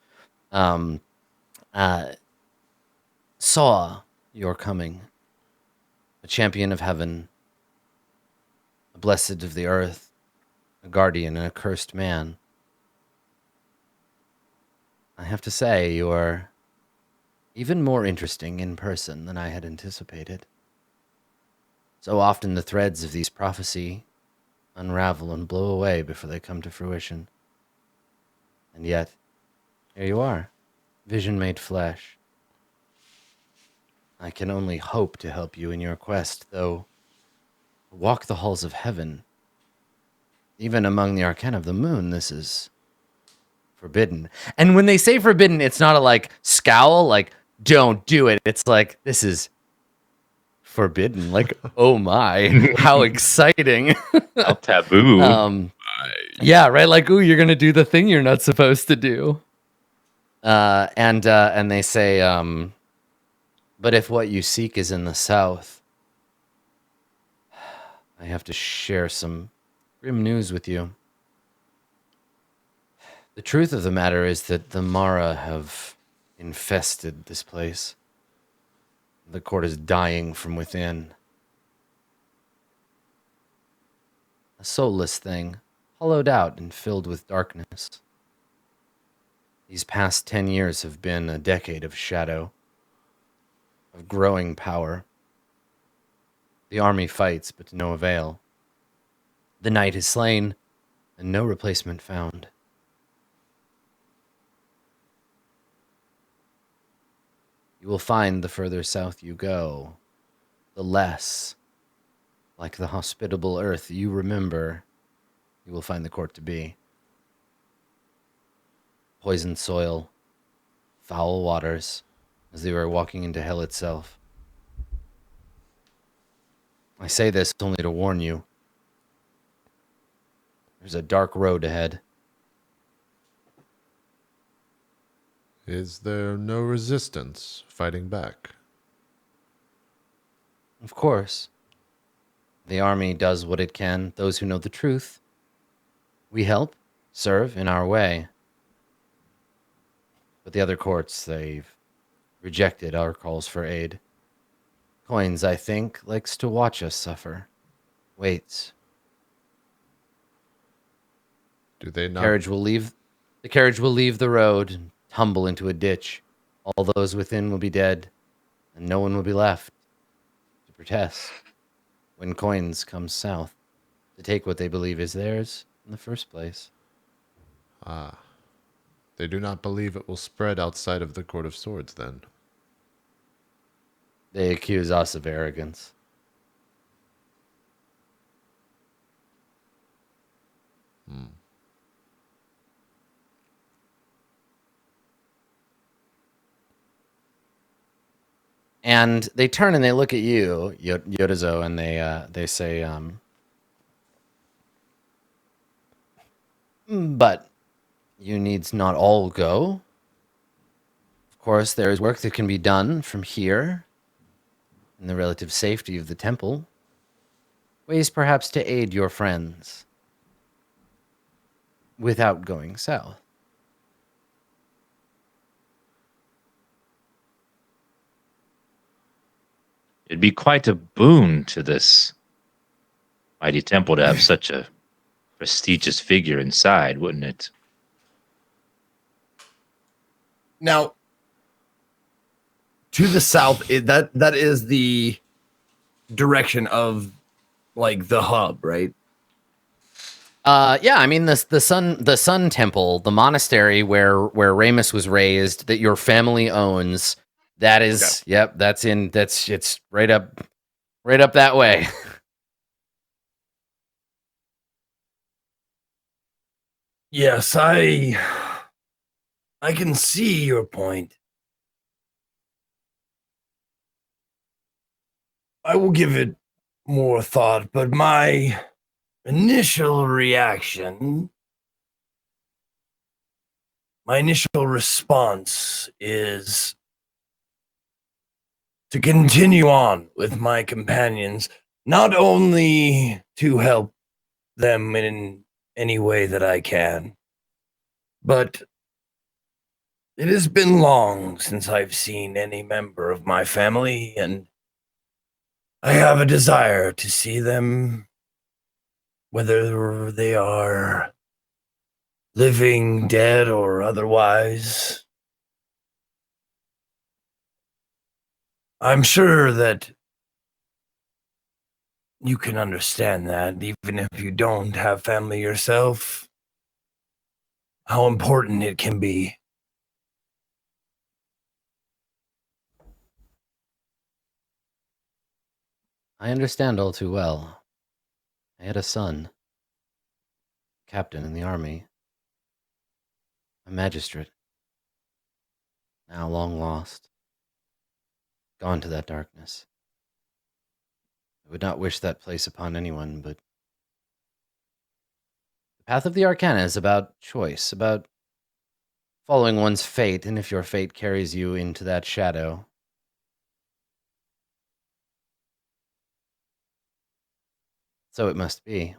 saw your coming, a champion of heaven, a blessed of the earth, a guardian and a cursed man. I have to say, you are even more interesting in person than I had anticipated. So often the threads of these prophecy unravel and blow away before they come to fruition. And yet, here you are, vision made flesh. I can only hope to help you in your quest, though walk the halls of heaven. Even among the arcana of the moon, this is forbidden. And when they say forbidden, it's not a like scowl, like don't do it. It's like, this is forbidden. Like, oh my, how exciting. How taboo. Yeah, right. Like, ooh, you're gonna do the thing you're not supposed to do. And they say, but if what you seek is in the south, I have to share some grim news with you. The truth of the matter is that the Mara have infested this place. The court is dying from within. A soulless thing, hollowed out and filled with darkness. These past 10 years have been a decade of shadow, of growing power. The army fights, but to no avail. The knight is slain, and no replacement found. You will find the further south you go, the less like the hospitable earth you remember you will find the court to be. Poisoned soil, foul waters, as they were walking into hell itself. I say this only to warn you. There's a dark road ahead. Is there no resistance fighting back? Of course. The army does what it can, those who know the truth. We help, serve in our way. But the other courts, they've rejected our calls for aid. Coins, I think, likes to watch us suffer. Waits. Do they not? The carriage will leave the road and tumble into a ditch. All those within will be dead, and no one will be left to protest when Coins comes south to take what they believe is theirs in the first place. Ah. They do not believe it will spread outside of the Court of Swords, then. They accuse us of arrogance. And they turn and they look at you, Yodazo, and they say, but you needs not all go. Of course, there is work that can be done from here in the relative safety of the temple. Ways perhaps to aid your friends without going south. It'd be quite a boon to this mighty temple to have such a prestigious figure inside, wouldn't it? Now, to the south, that is the direction of like the hub, right? Yeah, I mean the sun temple, the monastery where Ramus was raised, that your family owns. That is, yep, it's right up that way. Yes, I can see your point. I will give it more thought, but my initial reaction, my initial response is to continue on with my companions, not only to help them in any way that I can, but it has been long since I've seen any member of my family, and I have a desire to see them, whether they are living, dead, or otherwise. I'm sure that you can understand that, even if you don't have family yourself, how important it can be. I understand all too well. I had a son, captain in the army, a magistrate, now long lost, gone to that darkness. I would not wish that place upon anyone, but the path of the Arcana is about choice, about following one's fate, and if your fate carries you into that shadow, so it must be.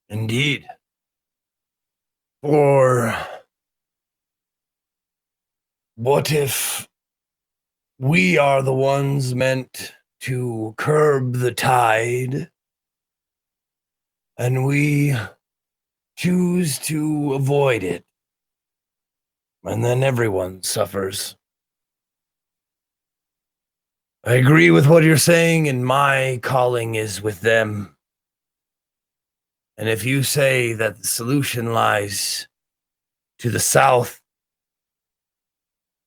Indeed. Or what if we are the ones meant to curb the tide, and we choose to avoid it, and then everyone suffers? I agree with what you're saying, and my calling is with them. And if you say that the solution lies to the south,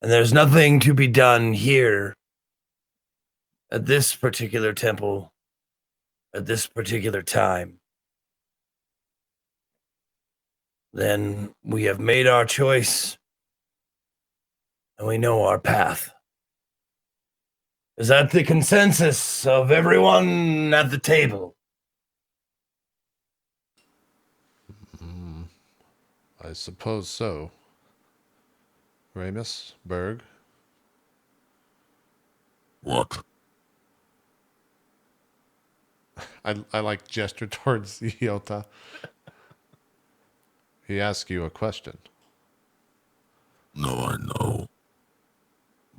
and there's nothing to be done here at this particular temple, at this particular time, then we have made our choice, and we know our path. Is that the consensus of everyone at the table? I suppose so. Ramus, Berg. What? I like gesture towards Yota. He asked you a question. No, I know.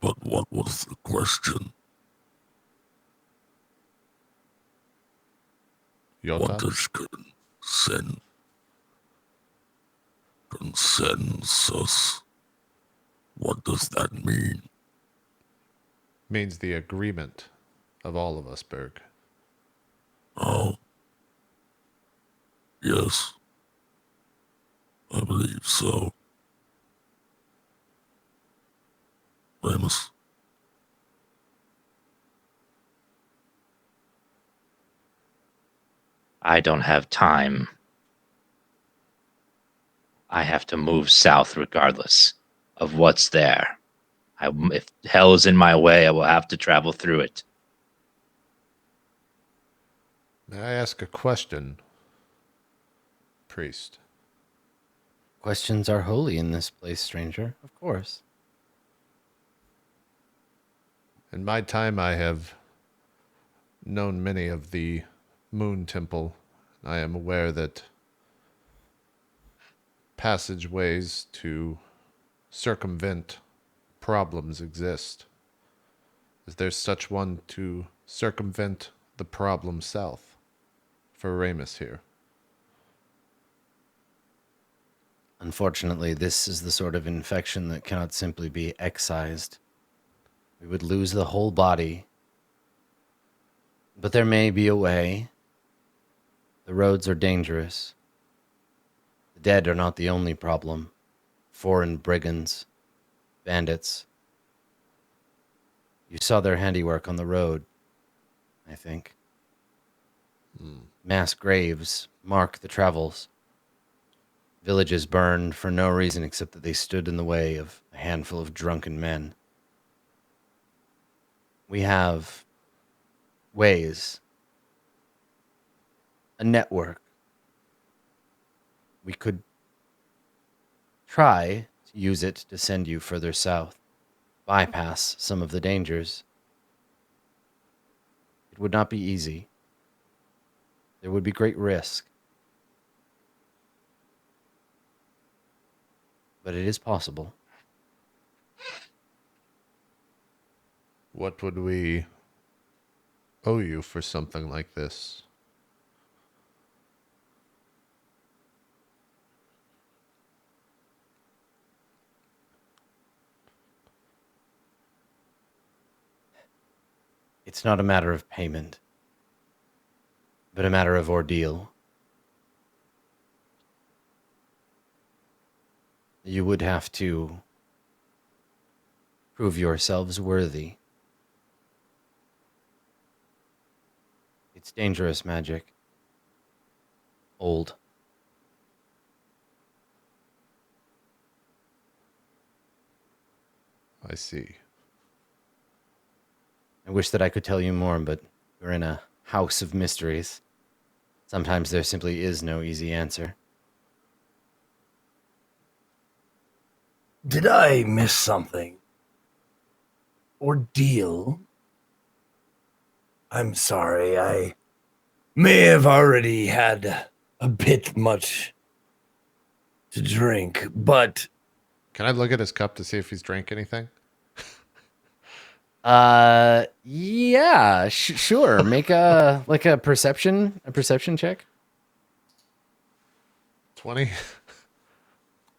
But what was the question? Yota? What does consensus? What does that mean? Means the agreement of all of us, Berg. Oh. Yes. I believe so. Ramus? I don't have time. I have to move south regardless of what's there. If hell is in my way, I will have to travel through it. May I ask a question, priest? Questions are holy in this place, stranger. Of course. In my time, I have known many of the Moon Temple. I am aware that passageways to circumvent problems exist. Is there such one to circumvent the problem south for Ramus here? Unfortunately, this is the sort of infection that cannot simply be excised. We would lose the whole body. But there may be a way. The roads are dangerous. The dead are not the only problem. Foreign brigands, bandits. You saw their handiwork on the road, I think. Mass graves mark the travels. Villages burned for no reason except that they stood in the way of a handful of drunken men. We have ways, a network. We could try to use it to send you further south, bypass some of the dangers. It would not be easy. There would be great risk. But it is possible. What would we owe you for something like this? It's not a matter of payment, but a matter of ordeal. You would have to prove yourselves worthy. It's dangerous magic. Old. I see. I wish that I could tell you more, but we're in a house of mysteries. Sometimes there simply is no easy answer. Did I miss something? Ordeal? I'm sorry, I may have already had a bit much to drink, but... Can I look at his cup to see if he's drank anything? Yeah, sure. Make a perception check. 20?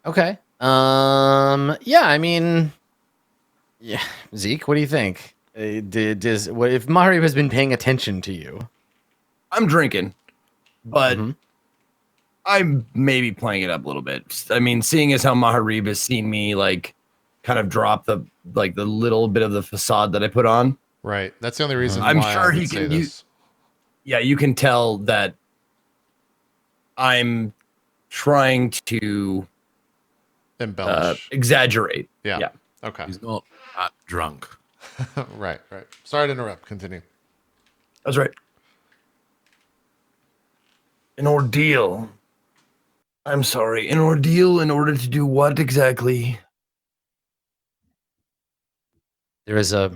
Okay. Yeah, I mean, yeah, Zeke, what do you think? What if Mario has been paying attention to you? I'm drinking, but I'm maybe playing it up a little bit. I mean, seeing as how Maharib has seen me like kind of drop the little bit of the facade that I put on. Right. That's the only reason I'm why sure I would he say can this. Yeah, you can tell that I'm trying to Embellish. exaggerate. Yeah. Yeah. Okay. He's not drunk. Right. Sorry to interrupt. Continue. That's right. An ordeal. I'm sorry. An ordeal in order to do what exactly? There is a,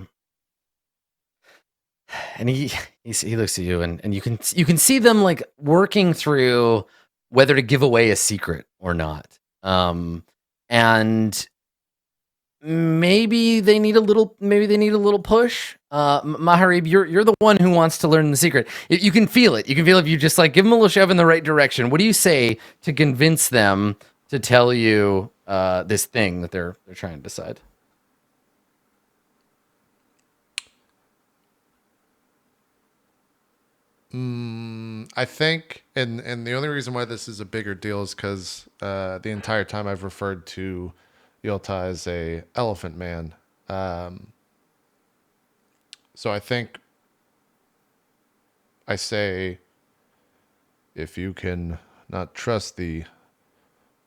and he looks at you, and you can see them like working through whether to give away a secret or not. And maybe they need a little push. Maharib, you're the one who wants to learn the secret. You can feel it. You can feel if you just like give them a little shove in the right direction. What do you say to convince them to tell you this thing that they're trying to decide? I think, and the only reason why this is a bigger deal is because the entire time I've referred to Yolta as a elephant man. So I think I say, if you can not trust the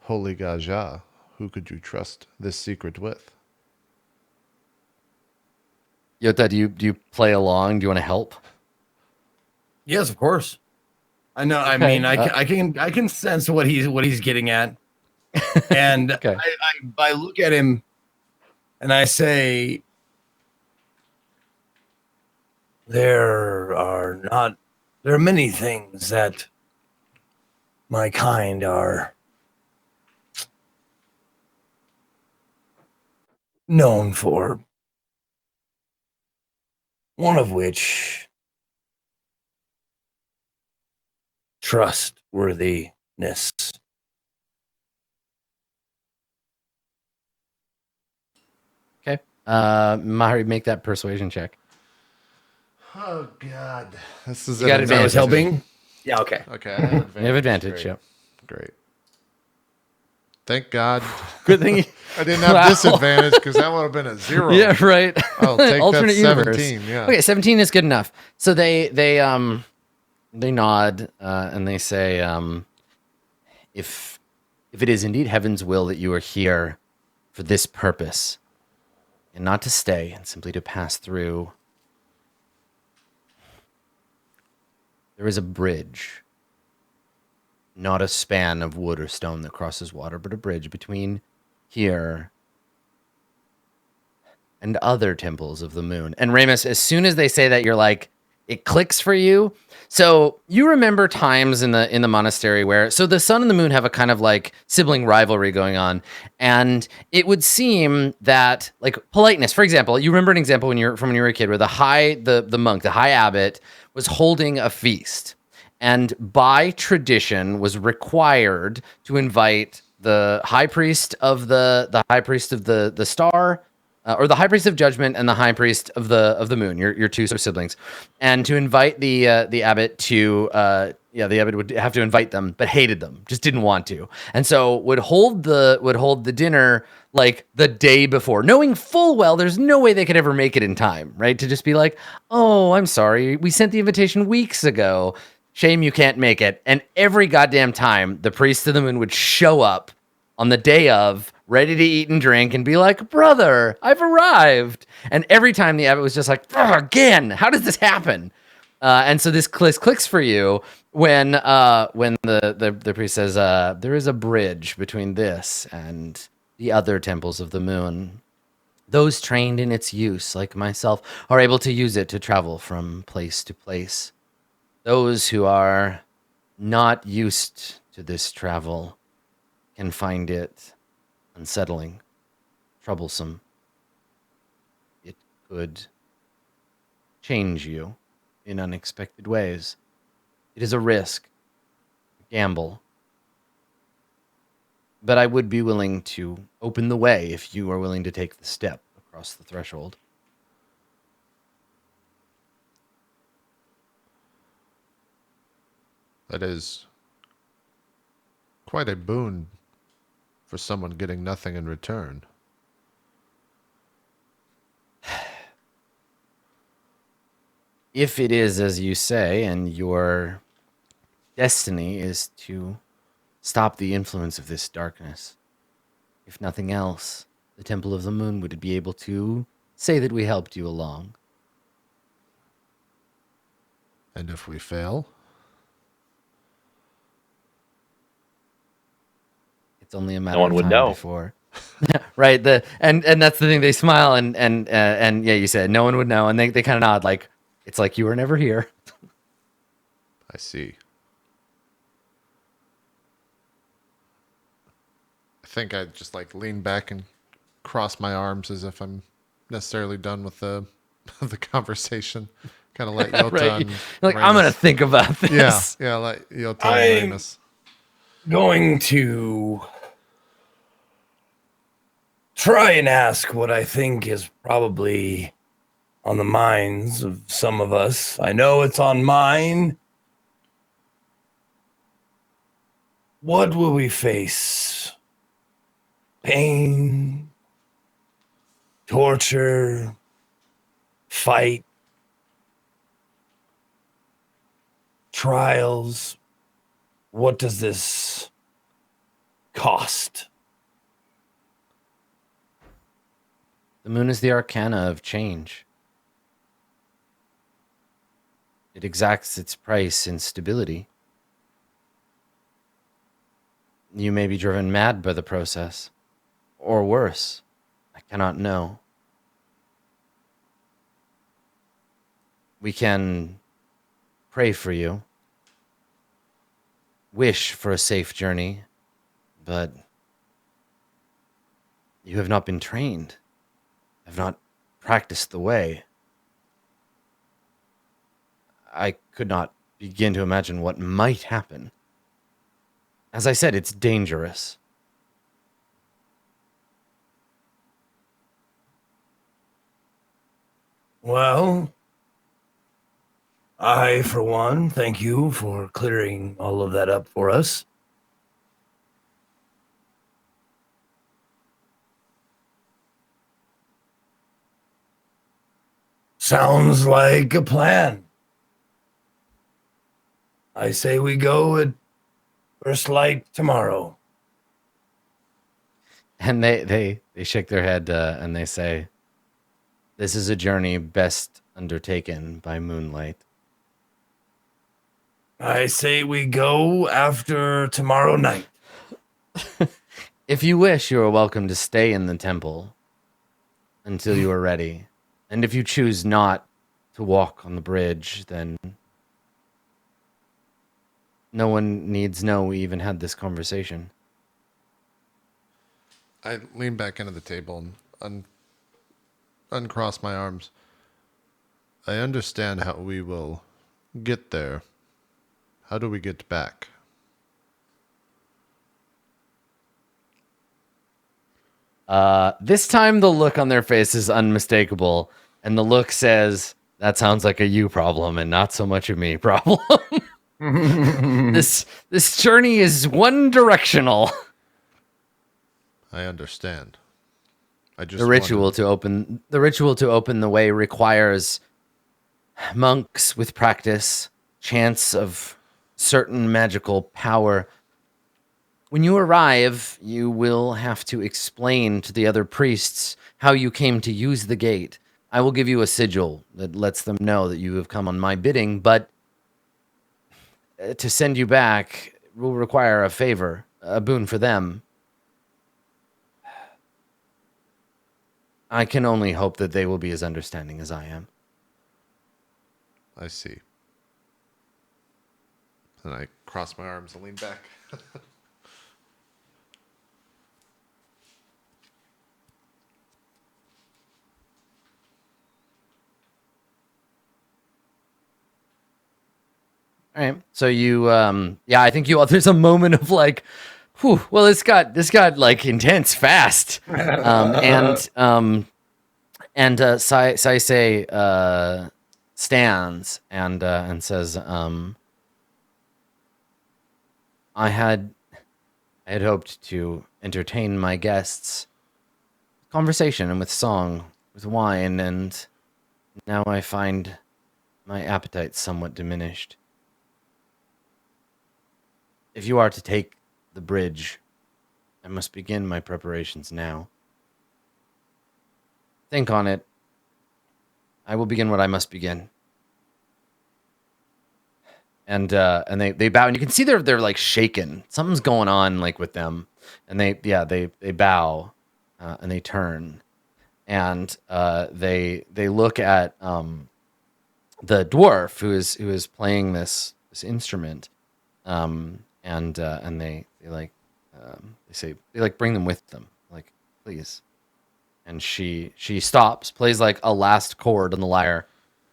holy Gaja, who could you trust this secret with? Yota, do you play along? Do you want to help? Yes, of course. I know. I Okay, mean, I can sense what he's getting at, and Okay. I look at him, and I say, there are many things that my kind are known for. One of which, trustworthiness. Okay. Mahari, make that persuasion check. Oh God, this is You got I advantage. was helping. Yeah. Okay. Okay, I have advantage. You have advantage. Great. Yep. Great. Thank God. Good thing. I didn't have disadvantage because that would have been a 0. Yeah. Right. I'll take Alternate that universe. 17. Yeah. Okay, 17 is good enough. So they nod and they say, if it is indeed heaven's will that you are here for this purpose, and not to stay and simply to pass through, there is a bridge, not a span of wood or stone that crosses water, but a bridge between here and other temples of the moon. And Ramus, as soon as they say that, you're like, it clicks for you. So you remember times in the monastery where, so the sun and the moon have a kind of like sibling rivalry going on, and it would seem that, like, politeness, for example, you remember an example when you were a kid where the monk, the high abbot, was holding a feast, and by tradition was required to invite the high priest of the high priest of the star, or the high priest of judgment and the high priest of the moon, your two siblings, and to invite the abbot to the abbot would have to invite them, but hated them, just didn't want to, and so would hold the dinner like the day before, knowing full well there's no way they could ever make it in time, right? To just be like, oh, I'm sorry, we sent the invitation weeks ago. Shame you can't make it. And every goddamn time, the priest of the moon would show up on the day of, ready to eat and drink, and be like, brother, I've arrived. And every time the abbot was just like, again, how does this happen? And so this clicks for you when the priest says, there is a bridge between this and the other temples of the moon. Those trained in its use, like myself, are able to use it to travel from place to place. Those who are not used to this travel can find it unsettling, troublesome. It could change you in unexpected ways. It is a risk, a gamble. But I would be willing to open the way if you are willing to take the step across the threshold. That is quite a boon for someone getting nothing in return. If it is as you say, and your destiny is to stop the influence of this darkness, if nothing else, the Temple of the Moon would be able to say that we helped you along. And if we fail? It's only a matter one of would time know. before. Right. And that's the thing. They smile and yeah, you said no one would know, and they kind of nod, like it's like you were never here. I see. I think I just like lean back and cross my arms as if I'm necessarily done with the the conversation. Kind of let Yota Right. and Like, Ramus. I'm gonna think about this. Yeah, let Yota I'm and Ramus. going to try and ask what I think is probably on the minds of some of us. I know it's on mine. What will we face? Pain, torture, fight, trials, what does this cost? The moon is the arcana of change. It exacts its price in stability. You may be driven mad by the process, or worse. I cannot know. We can pray for you, wish for a safe journey, but you have not been trained, have not practiced the way. I could not begin to imagine what might happen. As I said, it's dangerous. Well, I, for one, thank you for clearing all of that up for us. Sounds like a plan. I say we go at first light tomorrow. And they shake their head and they say, this is a journey best undertaken by moonlight. I say we go after tomorrow night. If you wish, you are welcome to stay in the temple until you are ready. And if you choose not to walk on the bridge, then no one needs know we even had this conversation. I lean back into the table and uncross my arms. I understand how we will get there. How do we get back? This time the look on their face is unmistakable, and the look says, that sounds like a you problem and not so much a me problem. This journey is one directional. I understand. The ritual to open the way requires monks with practice, chance of certain magical power. When you arrive, you will have to explain to the other priests how you came to use the gate. I will give you a sigil that lets them know that you have come on my bidding, but to send you back will require a favor, a boon for them. I can only hope that they will be as understanding as I am. I see. And I cross my arms and lean back. All right. So you, I think there's a moment of like, whew, well, this got like intense fast. Saisei stands and says, I had hoped to entertain my guests with conversation and with song, with wine, and now I find my appetite somewhat diminished. If you are to take the bridge, I must begin my preparations now. Think on it. I will begin what I must begin. And they bow, and you can see they're like shaken. Something's going on like with them, and they bow, and they turn, and they look at the dwarf who is playing this instrument, and they say bring them with them, like, please. And she stops, plays like a last chord on the lyre,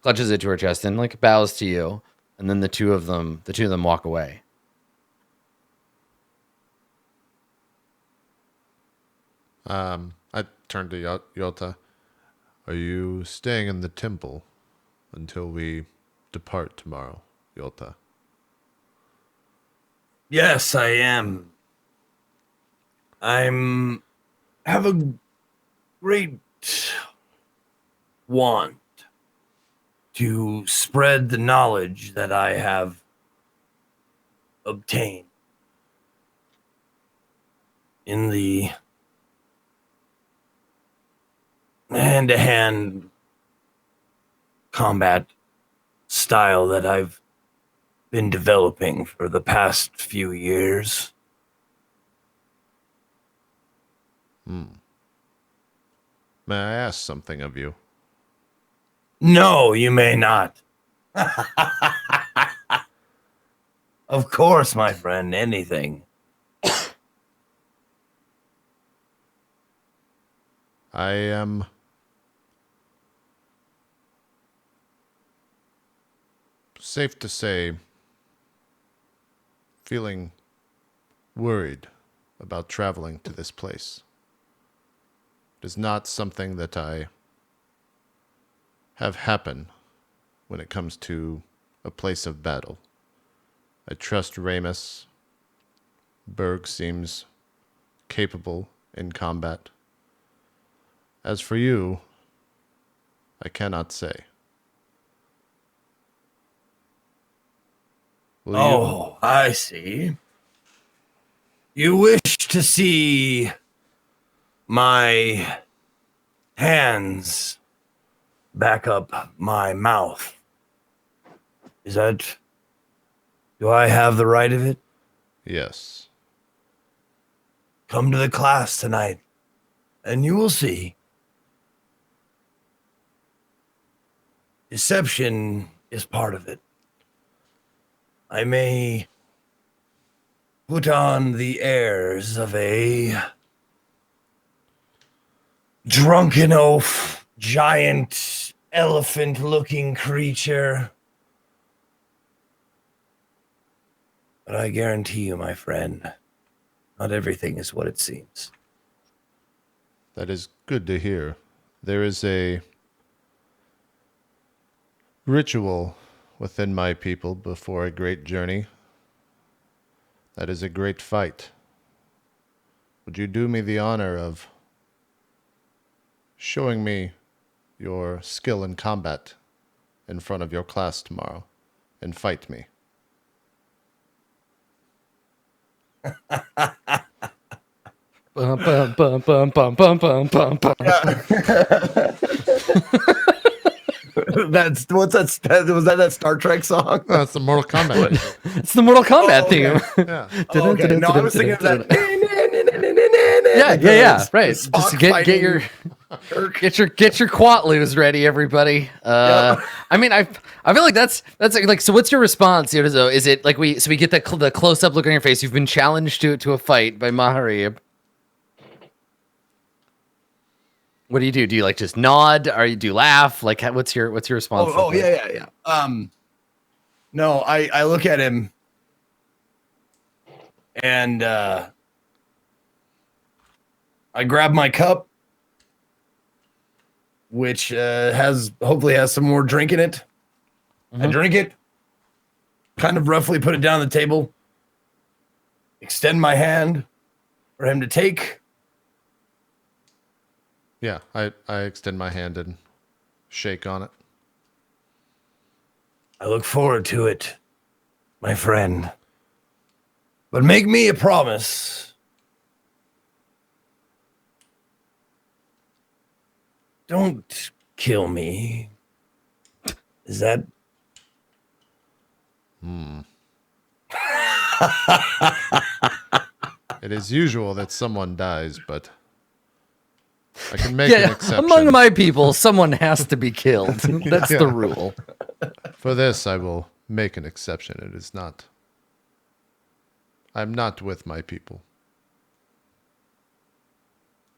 clutches it to her chest, and like bows to you. And then the two of them walk away. I turn to Yota. Are you staying in the temple until we depart tomorrow, Yota? Yes, I am. Have a great want to spread the knowledge that I have obtained in the hand-to-hand combat style that I've been developing for the past few years. May I ask something of you? No, you may not. Of course, my friend, anything. I am safe to say feeling worried about traveling to this place. It is not something that I have happen when it comes to a place of battle. I trust Ramus. Berg seems capable in combat. As for you, I cannot say. Oh, I see. You wish to see my hands back up my mouth. Is that... Do I have the right of it? Yes. Come to the class tonight, and you will see. Deception is part of it. I may put on the airs of a drunken oaf, giant, elephant-looking creature. But I guarantee you, my friend, not everything is what it seems. That is good to hear. There is a ritual within my people before a great journey. That is a great fight. Would you do me the honor of showing me your skill in combat in front of your class tomorrow and fight me? Bum, bum, bum, bum, bum, bum, bum, bum, bum. That's what's that? Was that Star Trek song? That's the Mortal Kombat. It's the Mortal Kombat theme. Yeah. Oh, okay. No, I was thinking of that. Yeah, right. Spock Just get your quatloos ready, everybody. I mean, I feel like that's like, so what's your response, Yodazo? Is it like we get the close up look on your face? You've been challenged to a fight by Maharib. What do you do? Do you like just nod? Do you laugh? Like, what's your response? Oh, yeah. No, I look at him and I grab my cup, which hopefully has some more drink in it. I drink it, kind of roughly put it down on the table, extend my hand for him to take. Yeah, I extend my hand and shake on it. I look forward to it, my friend. But make me a promise. Don't kill me. Is that... It is usual that someone dies, but I can make an exception. Among my people, someone has to be killed. That's the rule. For this, I will make an exception. It is not. I'm not with my people.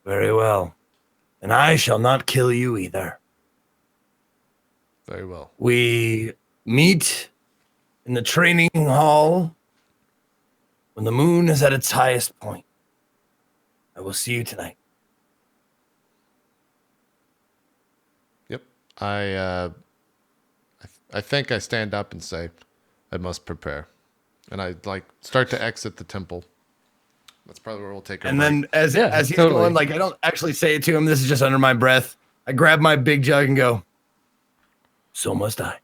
Very well. And I shall not kill you either. Very well. We meet in the training hall when the moon is at its highest point. I will see you tonight. Yep. I think I stand up and say, I must prepare. And I start to exit the temple. That's probably where we'll take our And break. then as he's going, I don't actually say it to him. This is just under my breath. I grab my big jug and go, so must I.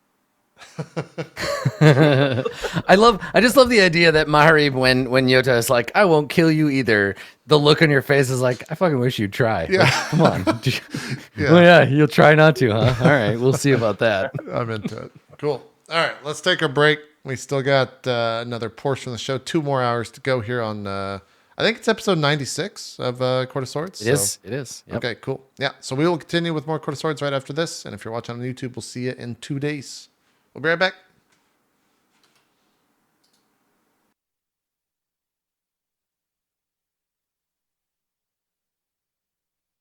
I just love the idea that Mahari, when Yota is like, I won't kill you either, the look on your face is like, I fucking wish you'd try. Yeah. Like, come on. Yeah. Oh yeah, you'll try not to, huh? All right, we'll see about that. I'm into it. Cool. All right, let's take a break. We still got another portion of the show. 2 more hours to go here on, I think it's episode 96 of Court of Swords. It is. Yep. Okay, cool. Yeah, so we will continue with more Court of Swords right after this. And if you're watching on YouTube, we'll see you in 2 days. We'll be right back.